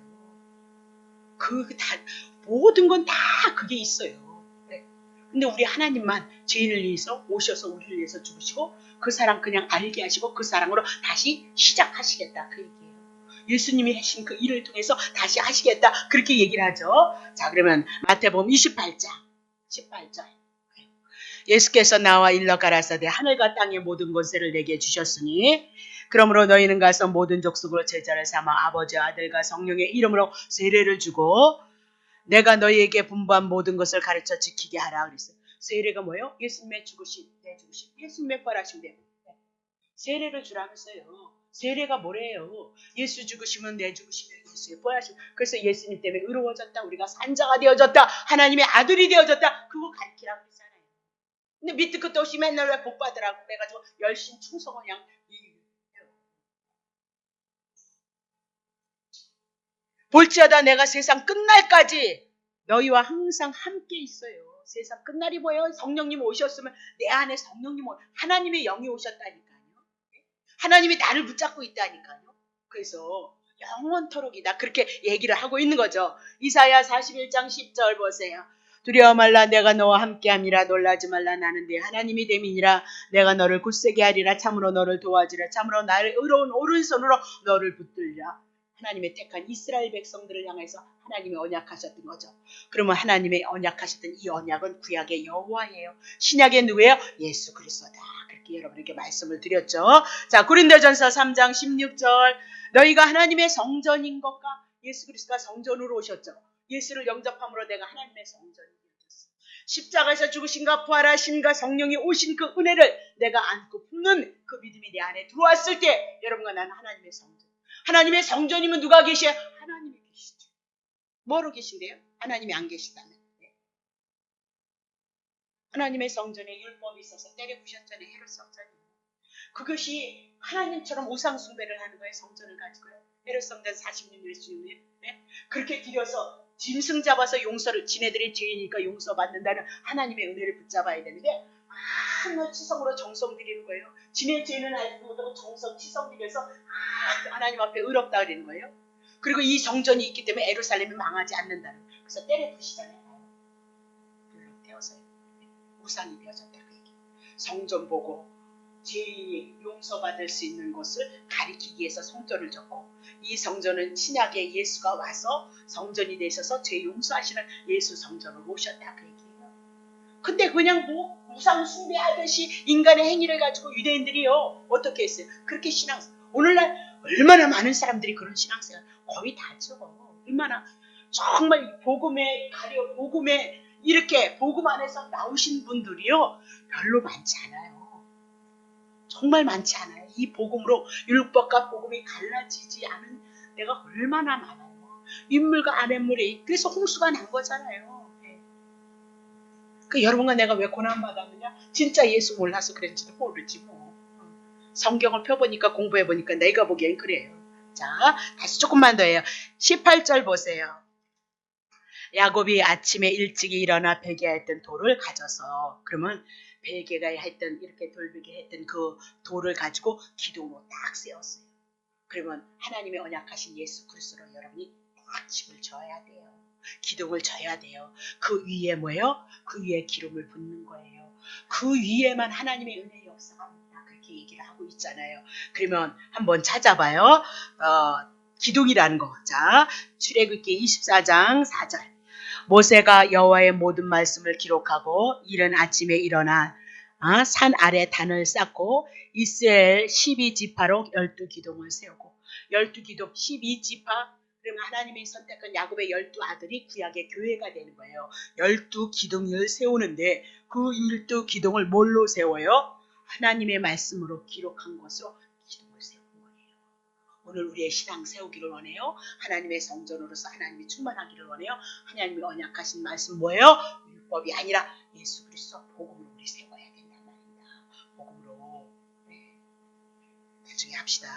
모든 건 다 그게 있어요. 네. 근데 우리 하나님만 죄인을 위해서 오셔서 우리를 위해서 죽으시고 그 사랑 그냥 알게 하시고 그 사랑으로 다시 시작하시겠다. 그 얘기예요. 예수님이 하신 그 일을 통해서 다시 하시겠다. 그렇게 얘기를 하죠. 자, 그러면 마태복음 28장 18절 예수께서 나와 일러 가라사대 하늘과 땅의 모든 권세를 내게 주셨으니 그러므로 너희는 가서 모든 족속으로 제자를 삼아 아버지 아들과 성령의 이름으로 세례를 주고 내가 너희에게 분부한 모든 것을 가르쳐 지키게 하라 그랬어요. 세례가 뭐예요? 예수님의 죽으심, 내 죽으심, 예수님의 부활하심 때문에 세례를 주라면서요. 세례가 뭐래요? 예수 죽으시면 내 죽으시면 예수의 부활하심. 그래서 예수님 때문에 의로워졌다. 우리가 산자가 되어졌다. 하나님의 아들이 되어졌다. 그거 가르치라고 했잖아요. 근데 밑도 끝도 없이 맨날 왜 복 받으라고 그래가지고 열심 충성을 그냥 볼지어다 내가 세상 끝날까지 너희와 항상 함께 있어요. 세상 끝날이 뭐예요? 성령님 오셨으면 내 안에 성령님 하나님의 영이 오셨다니까요. 하나님이 나를 붙잡고 있다니까요. 그래서 영원토록이다. 그렇게 얘기를 하고 있는 거죠. 이사야 41장 10절 보세요. 두려워 말라 내가 너와 함께함이라 놀라지 말라 나는 네 하나님이 됨이니라 내가 너를 굳세게 하리라 참으로 너를 도와주라 참으로 나를 의로운 오른손으로 너를 붙들리라. 하나님의 택한 이스라엘 백성들을 향해서 하나님이 언약하셨던 거죠. 그러면 하나님의 언약하셨던 이 언약은 구약의 여호와예요. 신약의 누구예요? 예수 그리스도다. 그렇게 여러분에게 말씀을 드렸죠. 자, 고린도전서 3장 16절 너희가 하나님의 성전인 것과 예수 그리스도가 성전으로 오셨죠. 예수를 영접함으로 내가 하나님의 성전이 되었어. 십자가에서 죽으신가 부활하신가 성령이 오신 그 은혜를 내가 안고 품는 그 믿음이 내 안에 들어왔을 때 여러분과 나는 하나님의 성전. 하나님의 성전이면 누가 계셔요? 하나님이 계시죠. 뭐로 계신데요? 하나님이 안 계시다면. 네. 하나님의 성전에 율법이 있어서 때려 부셨잖아요. 헤롯 성전이. 그것이 하나님처럼 우상 숭배를 하는 거예요. 성전을 가지고요. 헤롯 성전 40년 예수님이 네? 그렇게 들여서 짐승 잡아서 용서를 지네들이 죄이니까 용서받는다는 하나님의 은혜를 붙잡아야 되는데 하나님 치성으로 정성 드리는 거예요. 지네 죄는 알지 못하고 정성 치성 드려서 하나님 앞에 의롭다 그러는 거예요. 그리고 이 성전이 있기 때문에 예루살렘이 망하지 않는다는 거예요. 그래서 때려 부시잖아요. 불로 태워서요. 우상이 되어졌다 그 얘기. 성전 보고 죄인이 용서받을 수 있는 것을 가리키기 위해서 성전을 졌고, 이 성전은 신약에 예수가 와서 성전이 되셔서 죄 용서하시는 예수 성전으로 오셨다 그 얘기예요. 근데 그냥 뭐 우상 숭배하듯이 인간의 행위를 가지고 유대인들이요 어떻게 했어요? 그렇게 오늘날 얼마나 많은 사람들이 그런 신앙생활 거의 다죠. 얼마나 정말 복음에 이렇게 복음 안에서 나오신 분들이요 별로 많지 않아요. 정말 많지 않아요. 이 복음으로 율법과 복음이 갈라지지 않은 데가 얼마나 많아요. 인물과 아랫물이 그래서 홍수가 난 거잖아요. 네. 그 여러분과 내가 왜 고난받았느냐? 진짜 예수 몰라서 그랬지도 모르지 뭐. 성경을 펴보니까 공부해보니까 내가 보기엔 그래요. 자, 다시 조금만 더 해요. 18절 보세요. 야곱이 아침에 일찍 일어나 베개에 했던 돌을 가져서, 그러면 베개가 했던 이렇게 돌베개 했던 그 돌을 가지고 기둥으로 딱 세웠어요. 그러면 하나님의 언약하신 예수 그리스도로 여러분이 딱 집을 져야 돼요. 기둥을 져야 돼요. 그 위에 뭐예요? 그 위에 기름을 붓는 거예요. 그 위에만 하나님의 은혜의 역사가 있다. 그렇게 얘기를 하고 있잖아요. 그러면 한번 찾아봐요. 기둥이라는 거. 자, 출애굽기 24장 4절. 모세가 여호와의 모든 말씀을 기록하고 이른 아침에 일어나 산 아래 단을 쌓고 이스라엘 12지파로 12기둥을 세우고, 12기둥 12지파, 그러면 하나님이 선택한 야곱의 12아들이 구약의 교회가 되는 거예요. 12기둥을 세우는데 그 12기둥을 뭘로 세워요? 하나님의 말씀으로 기록한 것으로 기둥을 세우는 거예요. 오늘 우리의 신앙 세우기를 원해요. 하나님의 성전으로서 하나님이 충만하기를 원해요. 하나님이 언약하신 말씀 뭐예요? 율법이 아니라 예수 그리스도 복음으로 우리 세워야 된단 말입니다. 복음으로. 네. 나중에 합시다.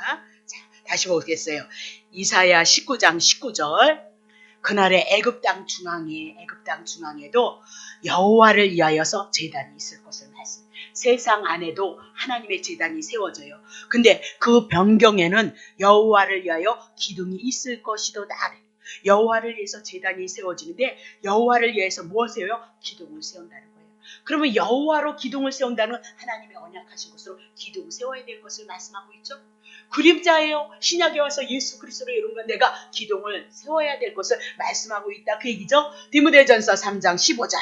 자, 다시 보겠어요. 이사야 19장 19절. 그날에 애굽 땅 중앙에도 여호와를 위하여서 제단이 있을 것을 말씀. 세상 안에도 하나님의 제단이 세워져요. 근데 그 변경에는 여호와를 위하여 기둥이 있을 것이도다. 여호와를 위해서 제단이 세워지는데 여호와를 위해서 무엇을 해요? 기둥을 세운다는 거예요. 그러면 여호와로 기둥을 세운다는 하나님의 언약하신 것으로 기둥을 세워야 될 것을 말씀하고 있죠. 그림자예요. 신약에 와서 예수 그리스도로 여러분과 내가 기둥을 세워야 될 것을 말씀하고 있다. 그 얘기죠. 디모데전서 3장 15절.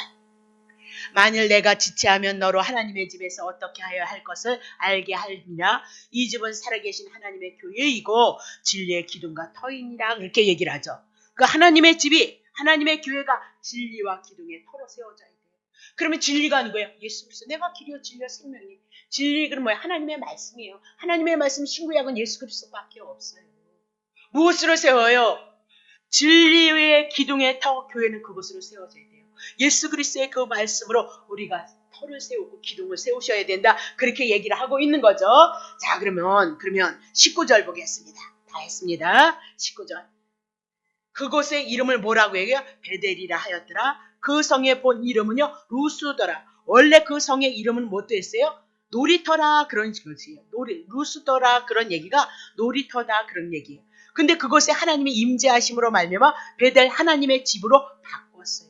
만일 내가 지체하면 너로 하나님의 집에서 어떻게 하여야 할 것을 알게 하리라. 이 집은 살아계신 하나님의 교회이고 진리의 기둥과 터이니라. 그렇게 얘기를 하죠. 그 하나님의 집이, 하나님의 교회가 진리와 기둥의 터로 세워져야 돼요. 그러면 진리가 누구예요? 예수 그리스도. 내가 길이요 진리요 생명이. 진리 그럼 뭐예요? 하나님의 말씀이에요. 하나님의 말씀 신구약은 예수 그리스도밖에 없어요. 무엇으로 세워요? 진리의 기둥의 터, 교회는 그것으로 세워져야 돼요. 예수 그리스도의 그 말씀으로 우리가 터를 세우고 기둥을 세우셔야 된다. 그렇게 얘기를 하고 있는 거죠. 자, 그러면 19절 보겠습니다. 다 했습니다. 19절. 그곳의 이름을 뭐라고 얘기해요? 베델이라 하였더라. 그 성의 본 이름은요 루스더라. 원래 그 성의 이름은 뭐 됐어요? 놀이터라 그런 것이에요. 루스더라 그런 얘기가 놀이터다 그런 얘기예요. 근데 그것에 하나님의 임재하심으로 말미암아 베델 하나님의 집으로 바꿨어요.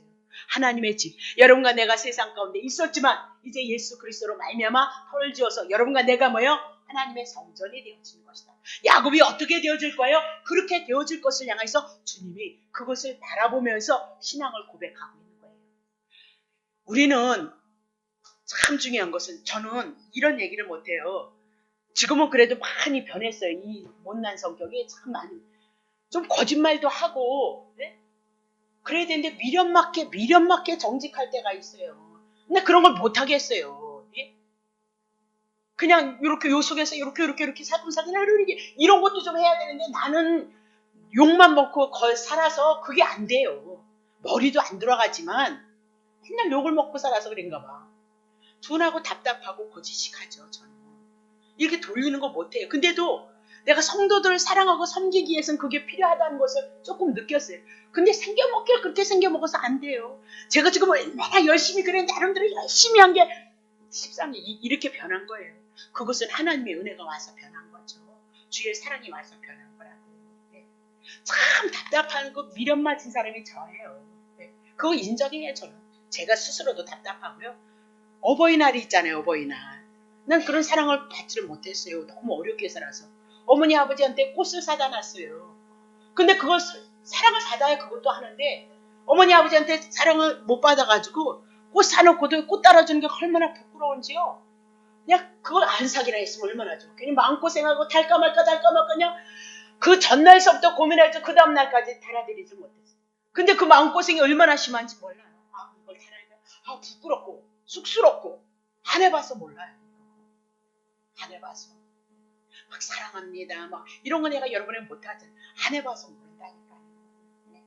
하나님의 집. 여러분과 내가 세상 가운데 있었지만 이제 예수 그리스도로 말미암아 터를 지어서 여러분과 내가 뭐예요? 하나님의 성전이 되어지는 것이다. 야곱이 어떻게 되어질 거예요? 그렇게 되어질 것을 향해서 주님이 그것을 바라보면서 신앙을 고백하고 있는 거예요. 우리는 참 중요한 것은, 저는 이런 얘기를 못해요. 지금은 그래도 많이 변했어요. 이 못난 성격이 참 많이. 좀 거짓말도 하고, 네? 그래야 되는데 미련맞게 정직할 때가 있어요. 근데 그런 걸 못하겠어요. 예? 그냥 이렇게 요 속에서 이렇게 사근사근 이런 것도 좀 해야 되는데 나는 욕만 먹고 살아서 그게 안 돼요. 머리도 안 들어가지만 맨날 욕을 먹고 살아서 그런가 봐. 둔하고 답답하고 거짓식하죠. 저는 이렇게 돌리는 거 못해요. 근데도 내가 성도들을 사랑하고 섬기기 위해서는 그게 필요하다는 것을 조금 느꼈어요. 근데 생겨먹기를 그렇게 생겨먹어서 안 돼요. 제가 지금 얼마나 열심히 그래 나름대로 열심히 한 게 13년 이렇게 변한 거예요. 그것은 하나님의 은혜가 와서 변한 거죠. 주의 사랑이 와서 변한 거라고요. 네. 참 답답한 거 미련 맞은 사람이 저예요. 네. 그거 인정해요. 저는 제가 스스로도 답답하고요. 어버이날이 있잖아요. 어버이날. 난 그런 사랑을 받지를 못했어요. 너무 어렵게 살아서. 어머니 아버지한테 꽃을 사다 놨어요. 근데 그걸 사랑을 받아야 그것도 하는데 어머니 아버지한테 사랑을 못 받아가지고 꽃 사놓고도 꽃 따라주는 게 얼마나 부끄러운지요. 그냥 그걸 안 사기라 했으면 얼마나 좋아. 괜히 마음고생하고 달까 말까 그냥 그 전날서부터 고민해서 그 다음날까지 달아드리지 못했어. 근데 그 마음고생이 얼마나 심한지 몰라요. 이걸 달아야 부끄럽고 쑥스럽고 안 해봐서 몰라요. 안 해봐서. 막 사랑합니다. 막 이런 거 내가 여러분에 못하잖아요. 안 해봐서 모른다니까요. 네.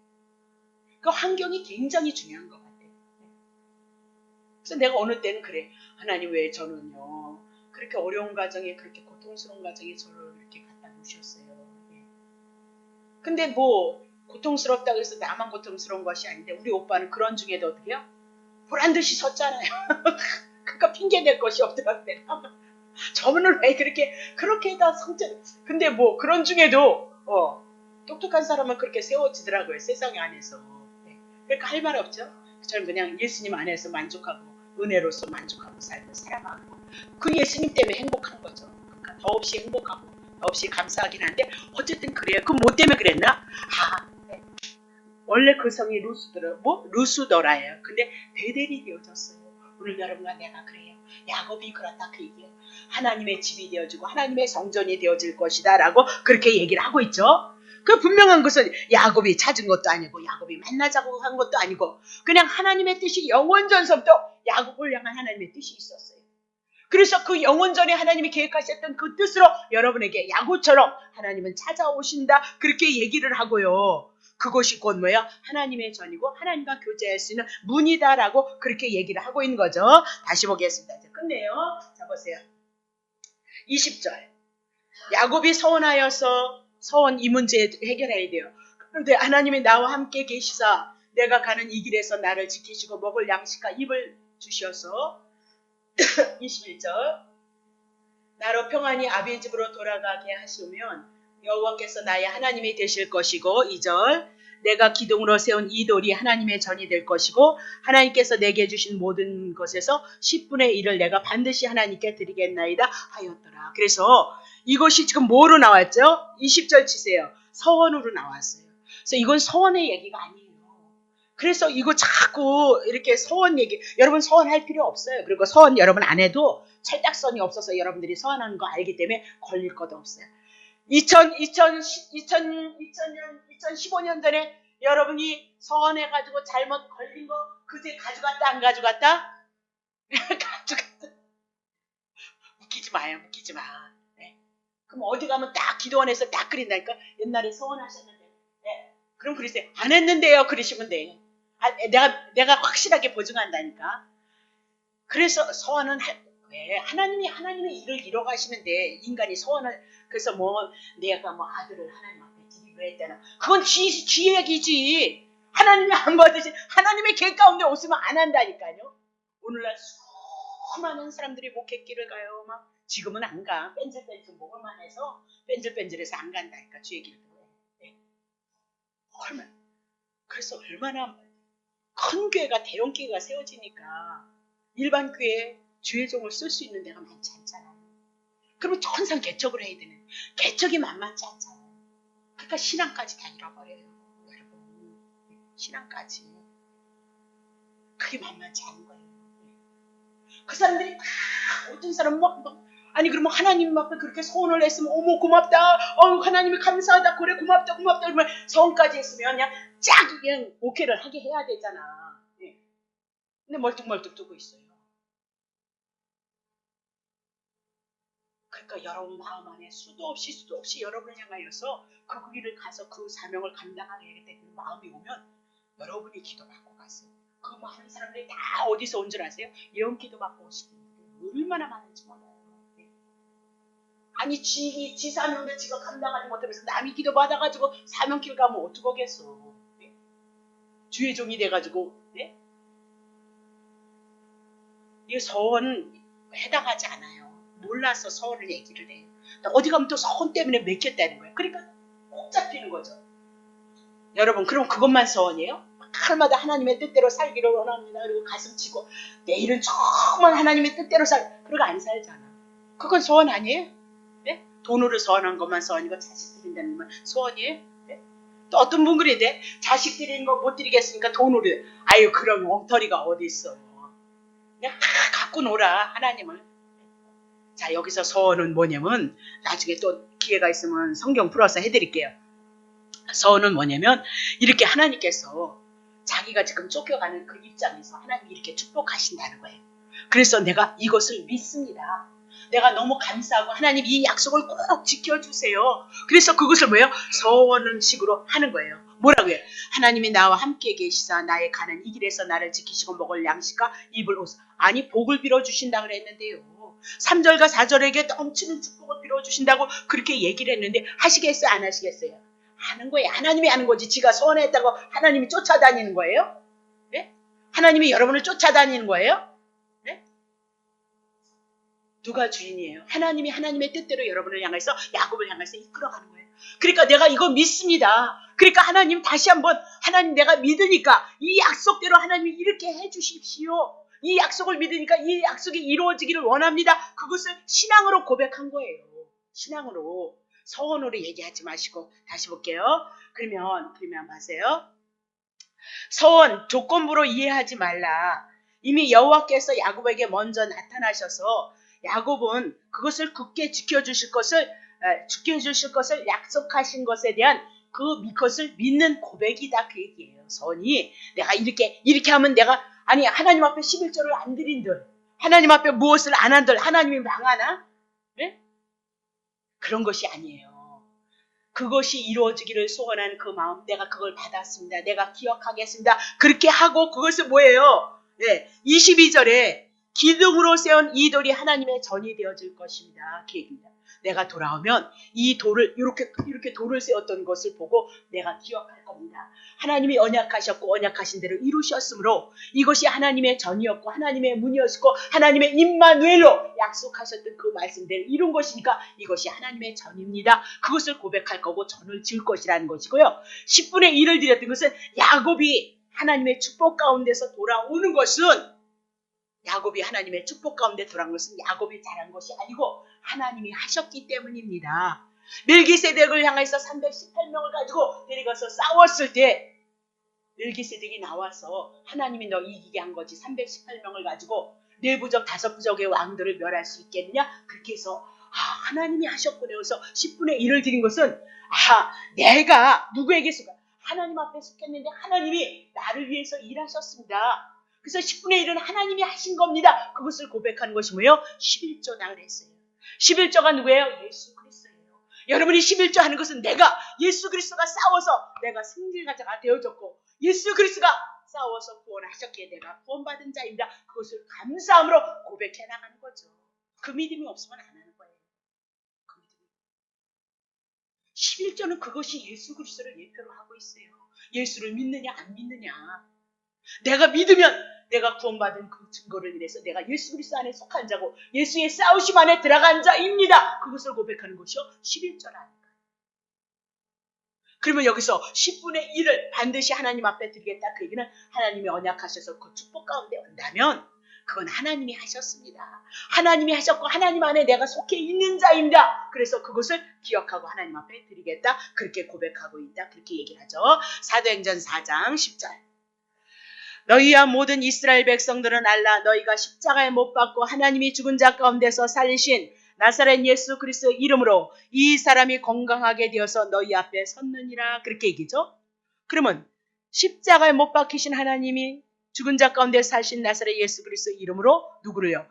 그 환경이 굉장히 중요한 것 같아요. 네. 그래서 내가 어느 때는 그래. 하나님 왜 저는요. 그렇게 어려운 가정에 그렇게 고통스러운 가정에 저를 이렇게 갖다 놓으셨어요. 네. 근데 뭐 고통스럽다고 해서 나만 고통스러운 것이 아닌데 우리 오빠는 그런 중에도 어떻게 해요? 보란듯이 섰잖아요. 그러니까 핑계댈 것이 없더라고요. 저분을 왜 그렇게 다 성질. 근데 뭐 그런 중에도 똑똑한 사람은 그렇게 세워지더라고요. 세상 안에서. 네. 그러니까 할 말 없죠. 저는 그냥 예수님 안에서 만족하고 은혜로서 만족하고 살고 살아가고 그 예수님 때문에 행복한 거죠. 그러니까 더없이 행복하고 더없이 감사하긴 한데 어쨌든 그래요. 그럼 뭐 때문에 그랬나? 네. 원래 그 성이 루스더라예요. 근데 베델이 되어졌어요. 오늘 여러분과 내가 그래요. 야곱이 그렇다 그 얘기예요. 하나님의 집이 되어지고 하나님의 성전이 되어질 것이다 라고 그렇게 얘기를 하고 있죠. 그 분명한 것은 야곱이 찾은 것도 아니고 야곱이 만나자고 한 것도 아니고 그냥 하나님의 뜻이 영원전서부터 야곱을 향한 하나님의 뜻이 있었어요. 그래서 그 영원전에 하나님이 계획하셨던 그 뜻으로 여러분에게 야곱처럼 하나님은 찾아오신다 그렇게 얘기를 하고요. 그것이 곧 뭐야? 하나님의 전이고 하나님과 교제할 수 있는 문이다라고 그렇게 얘기를 하고 있는 거죠. 다시 보겠습니다. 이제 끝내요. 자 보세요. 20절. 야곱이 서원하여서 서원 이 문제 해결해야 돼요. 그런데 하나님이 나와 함께 계시사 내가 가는 이 길에서 나를 지키시고 먹을 양식과 입을 주셔서 21절. 나로 평안히 아비의 집으로 돌아가게 하시면 여호와께서 나의 하나님이 되실 것이고 2절. 내가 기둥으로 세운 이 돌이 하나님의 전이 될 것이고 하나님께서 내게 주신 모든 것에서 10분의 1을 내가 반드시 하나님께 드리겠나이다 하였더라. 그래서 이것이 지금 뭐로 나왔죠? 20절 치세요. 서원으로 나왔어요. 그래서 이건 서원의 얘기가 아니에요. 그래서 이거 자꾸 이렇게 서원 얘기 여러분 서원할 필요 없어요. 그리고 서원 여러분 안 해도 철딱선이 없어서 여러분들이 서원하는 거 알기 때문에 걸릴 것도 없어요. 2015년 전에 여러분이 서원해가지고 잘못 걸린 거 그제 가져갔다 안 가져갔다? 가져갔다. 웃기지 마요. 웃기지 마. 네. 그럼 어디 가면 딱 기도원에서 딱 그린다니까. 옛날에 서원하셨는데. 네. 그럼 그러세요. 안 했는데요. 그러시면 돼요. 내가 확실하게 보증한다니까. 그래서 서원은 왜 하나님의 일을 이뤄가시는데 인간이 서원을 그래서 내가 아들을 하나님 앞에 드리고 했다나 그건 지 얘기지. 하나님이 안 받으신 하나님의 계획 가운데 없으면 안 한다니까요. 오늘날 수많은 사람들이 목회길을 가요. 막 지금은 안 가. 뺀질뺀질 먹을만 해서 뺀질뺀질해서 안 간다니까. 주의 길을. 네. 그래서 얼마나 큰 교회가 대형 교회가 세워지니까 일반 교회에 주의 종을 쓸 수 있는 데가 많지 않잖아요. 그러면 항상 개척을 해야 되는 개척이 만만치 않잖아요. 그러니까 신앙까지 다 잃어버려요. 여러분 신앙까지 그게 만만치 않은 거예요. 그 사람들이 어떤 사람은 아니 그러면 하나님 앞에 그렇게 소원을 했으면 어머 고맙다. 하나님이 감사하다. 그래 고맙다. 그러면 소원까지 했으면 그냥 오케이를 하게 해야 되잖아. 네. 근데 멀뚱멀뚱 두고 있어요. 그러니까 여러분 마음 안에 수도 없이 여러분을 향하여서 그 길을 가서 그 사명을 감당하게 되는 마음이 오면 여러분이 기도받고 가세요. 그 많은 사람들이 다 어디서 온 줄 아세요? 예언 기도받고 오시는 분들이 얼마나 많은지 몰라요. 네. 아니 지 사명도 지가 감당하지 못하면서 남이 기도받아가지고 사명길 가면 어떡하겠어. 네? 주의 종이 돼가지고 네? 이 서원 해당하지 않아요. 몰라서 서원을 얘기를 해요. 어디 가면 또 서원 때문에 맥혔다는 거예요. 그러니까 꼭 잡히는 거죠. 여러분 그럼 그것만 서원이에요? 날마다 하나님의 뜻대로 살기를 원합니다. 그리고 가슴 치고 내일은 정말 하나님의 뜻대로 그러고 안 살잖아. 그건 소원 아니에요? 네? 돈으로 소원한 것만 소원이고 자식 드린다는 것만 소원이에요? 네? 또 어떤 분 그러는데 자식 드리는 거 못 드리겠으니까 돈으로. 아유 그런 엉터리가 어디 있어. 그냥 다 갖고 놀아 하나님을. 자 여기서 소원은 뭐냐면 나중에 또 기회가 있으면 성경 풀어서 해드릴게요. 소원은 뭐냐면 이렇게 하나님께서 자기가 지금 쫓겨가는 그 입장에서 하나님이 이렇게 축복하신다는 거예요. 그래서 내가 이것을 믿습니다. 내가 너무 감사하고 하나님 이 약속을 꼭 지켜주세요. 그래서 그것을 뭐예요? 소원식으로 하는 거예요. 뭐라고요? 하나님이 나와 함께 계시사 나의 가는 이 길에서 나를 지키시고 먹을 양식과 입을 옷. 아니 복을 빌어주신다 그랬는데요. 3절과 4절에게 넘치는 축복을 빌어주신다고 그렇게 얘기를 했는데 하시겠어요? 안 하시겠어요? 하는 거예요. 하나님이 하는 거지. 지가 소원했다고 하나님이 쫓아다니는 거예요? 네? 하나님이 여러분을 쫓아다니는 거예요? 네? 누가 주인이에요? 하나님이 하나님의 뜻대로 여러분을 향해서 야곱을 향해서 이끌어가는 거예요. 그러니까 내가 이거 믿습니다. 그러니까 하나님 다시 한번 하나님 내가 믿으니까 이 약속대로 하나님이 이렇게 해주십시오. 이 약속을 믿으니까 이 약속이 이루어지기를 원합니다. 그것을 신앙으로 고백한 거예요. 신앙으로. 서원으로 얘기하지 마시고 다시 볼게요. 그러면 보세요. 서원 조건부로 이해하지 말라. 이미 여호와께서 야곱에게 먼저 나타나셔서 야곱은 그것을 굳게 지켜주실 것을 약속하신 것에 대한 그것을 믿는 고백이다 그 얘기예요. 서원이 내가 이렇게 하면 내가 아니 하나님 앞에 11조를 안 드린들 하나님 앞에 무엇을 안 한들 하나님이 망하나? 네? 그런 것이 아니에요. 그것이 이루어지기를 소원하는 그 마음 내가 그걸 받았습니다. 내가 기억하겠습니다. 그렇게 하고 그것은 뭐예요? 네, 22절에 기둥으로 세운 이 돌이 하나님의 전이 되어질 것입니다. 그 얘기입니다. 내가 돌아오면 이 돌을 이렇게 돌을 세웠던 것을 보고 내가 기억할 겁니다. 하나님이 언약하셨고 언약하신 대로 이루셨으므로 이것이 하나님의 전이었고 하나님의 문이었고 하나님의 임마누엘로 약속하셨던 그 말씀대로 이룬 것이니까 이것이 하나님의 전입니다. 그것을 고백할 거고 전을 지을 것이라는 것이고요. 10분의 1을 드렸던 것은 야곱이 하나님의 축복 가운데서 돌아오는 것은 야곱이 하나님의 축복 가운데 돌아온 것은 야곱이 잘한 것이 아니고 하나님이 하셨기 때문입니다. 멜기세덱을 향해서 318명을 가지고 데려가서 싸웠을 때 멜기세덱이 나와서 하나님이 너 이기게 한 거지 318명을 가지고 네 부족 5부족의 왕들을 멸할 수 있겠느냐? 그렇게 해서 하나님이 하셨구나. 그래서 10분의 1을 드린 것은 내가 누구에게 속아 하나님 앞에 속했는데 하나님이 나를 위해서 일하셨습니다. 그래서 10분의 1은 하나님이 하신 겁니다. 그것을 고백하는 것이 뭐예요? 11조다 그랬어요. 11조가 누구예요? 예수 그리스도예요. 여러분이 11조 하는 것은 내가 예수 그리스도가 싸워서 내가 승리자가 되어졌고 예수 그리스도가 싸워서 구원하셨기에 내가 구원받은 자입니다. 그것을 감사함으로 고백해 나가는 거죠. 그 믿음이 없으면 안 하는 거예요. 그 믿음이. 11조는 그것이 예수 그리스도를 예표로 하고 있어요. 예수를 믿느냐 안 믿느냐. 내가 믿으면 내가 구원받은 그 증거를 인해서 내가 예수 그리스도 안에 속한 자고 예수의 싸우심 안에 들어간 자입니다. 그것을 고백하는 것이요 11조라니까. 그러면 여기서 10분의 1을 반드시 하나님 앞에 드리겠다. 그 얘기는 하나님이 언약하셔서 그 축복 가운데 온다면 그건 하나님이 하셨습니다. 하나님이 하셨고 하나님 안에 내가 속해 있는 자입니다. 그래서 그것을 기억하고 하나님 앞에 드리겠다. 그렇게 고백하고 있다. 그렇게 얘기를 하죠. 사도행전 4장 10절. 너희와 모든 이스라엘 백성들은 알라. 너희가 십자가에 못 박고 하나님이 죽은 자 가운데서 살리신 나사렛 예수 그리스도 이름으로 이 사람이 건강하게 되어서 너희 앞에 섰느니라. 그렇게 얘기죠. 그러면 십자가에 못 박히신 하나님이 죽은 자 가운데 사신 나사렛 예수 그리스도 이름으로 누구를요?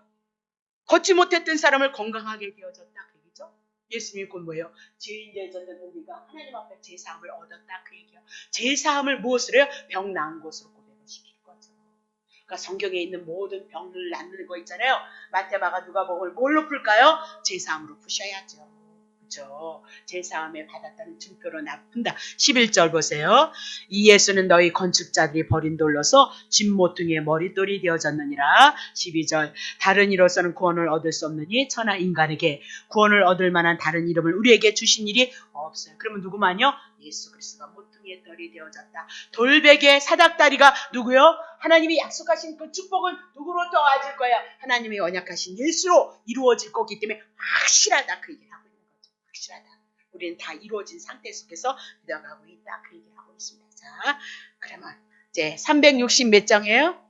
걷지 못했던 사람을 건강하게 되어졌다. 그 얘기죠. 예수님이 곧 뭐예요? 죄인 되어졌던 우리가 하나님 앞에 제사함을 얻었다. 그 얘기예요. 제사함을 무엇으로 해요? 병 나은 곳으로 고백을 시키는 거죠. 그러니까 성경에 있는 모든 병을 낫는 거 있잖아요. 마태, 마가, 누가복음을 뭘로 풀까요? 제사함으로 푸셔야죠. 그렇죠? 제사함에 받았다는 증표로 푼다. 11절 보세요. 이 예수는 너희 건축자들이 버린 돌로서 집 모퉁이의 머릿돌이 되어졌느니라. 12절. 다른 이로서는 구원을 얻을 수 없느니 천하 인간에게 구원을 얻을 만한 다른 이름을 우리에게 주신 일이 없어요. 그러면 누구만요? 예수 그리스도가 모퉁이. 상의 털이 되어졌다. 돌베개 사닥다리가 누구요? 하나님이 약속하신 그 축복은 누구로 도와질 거예요? 하나님이 언약하신 예수로 이루어질 거기 때문에 확실하다. 그 얘기를 하고 있는 거죠. 확실하다. 우리는 다 이루어진 상태 속에서 믿어가고 있다. 그 얘기를 하고 있습니다. 자, 그러면 이제 360 몇 장이에요?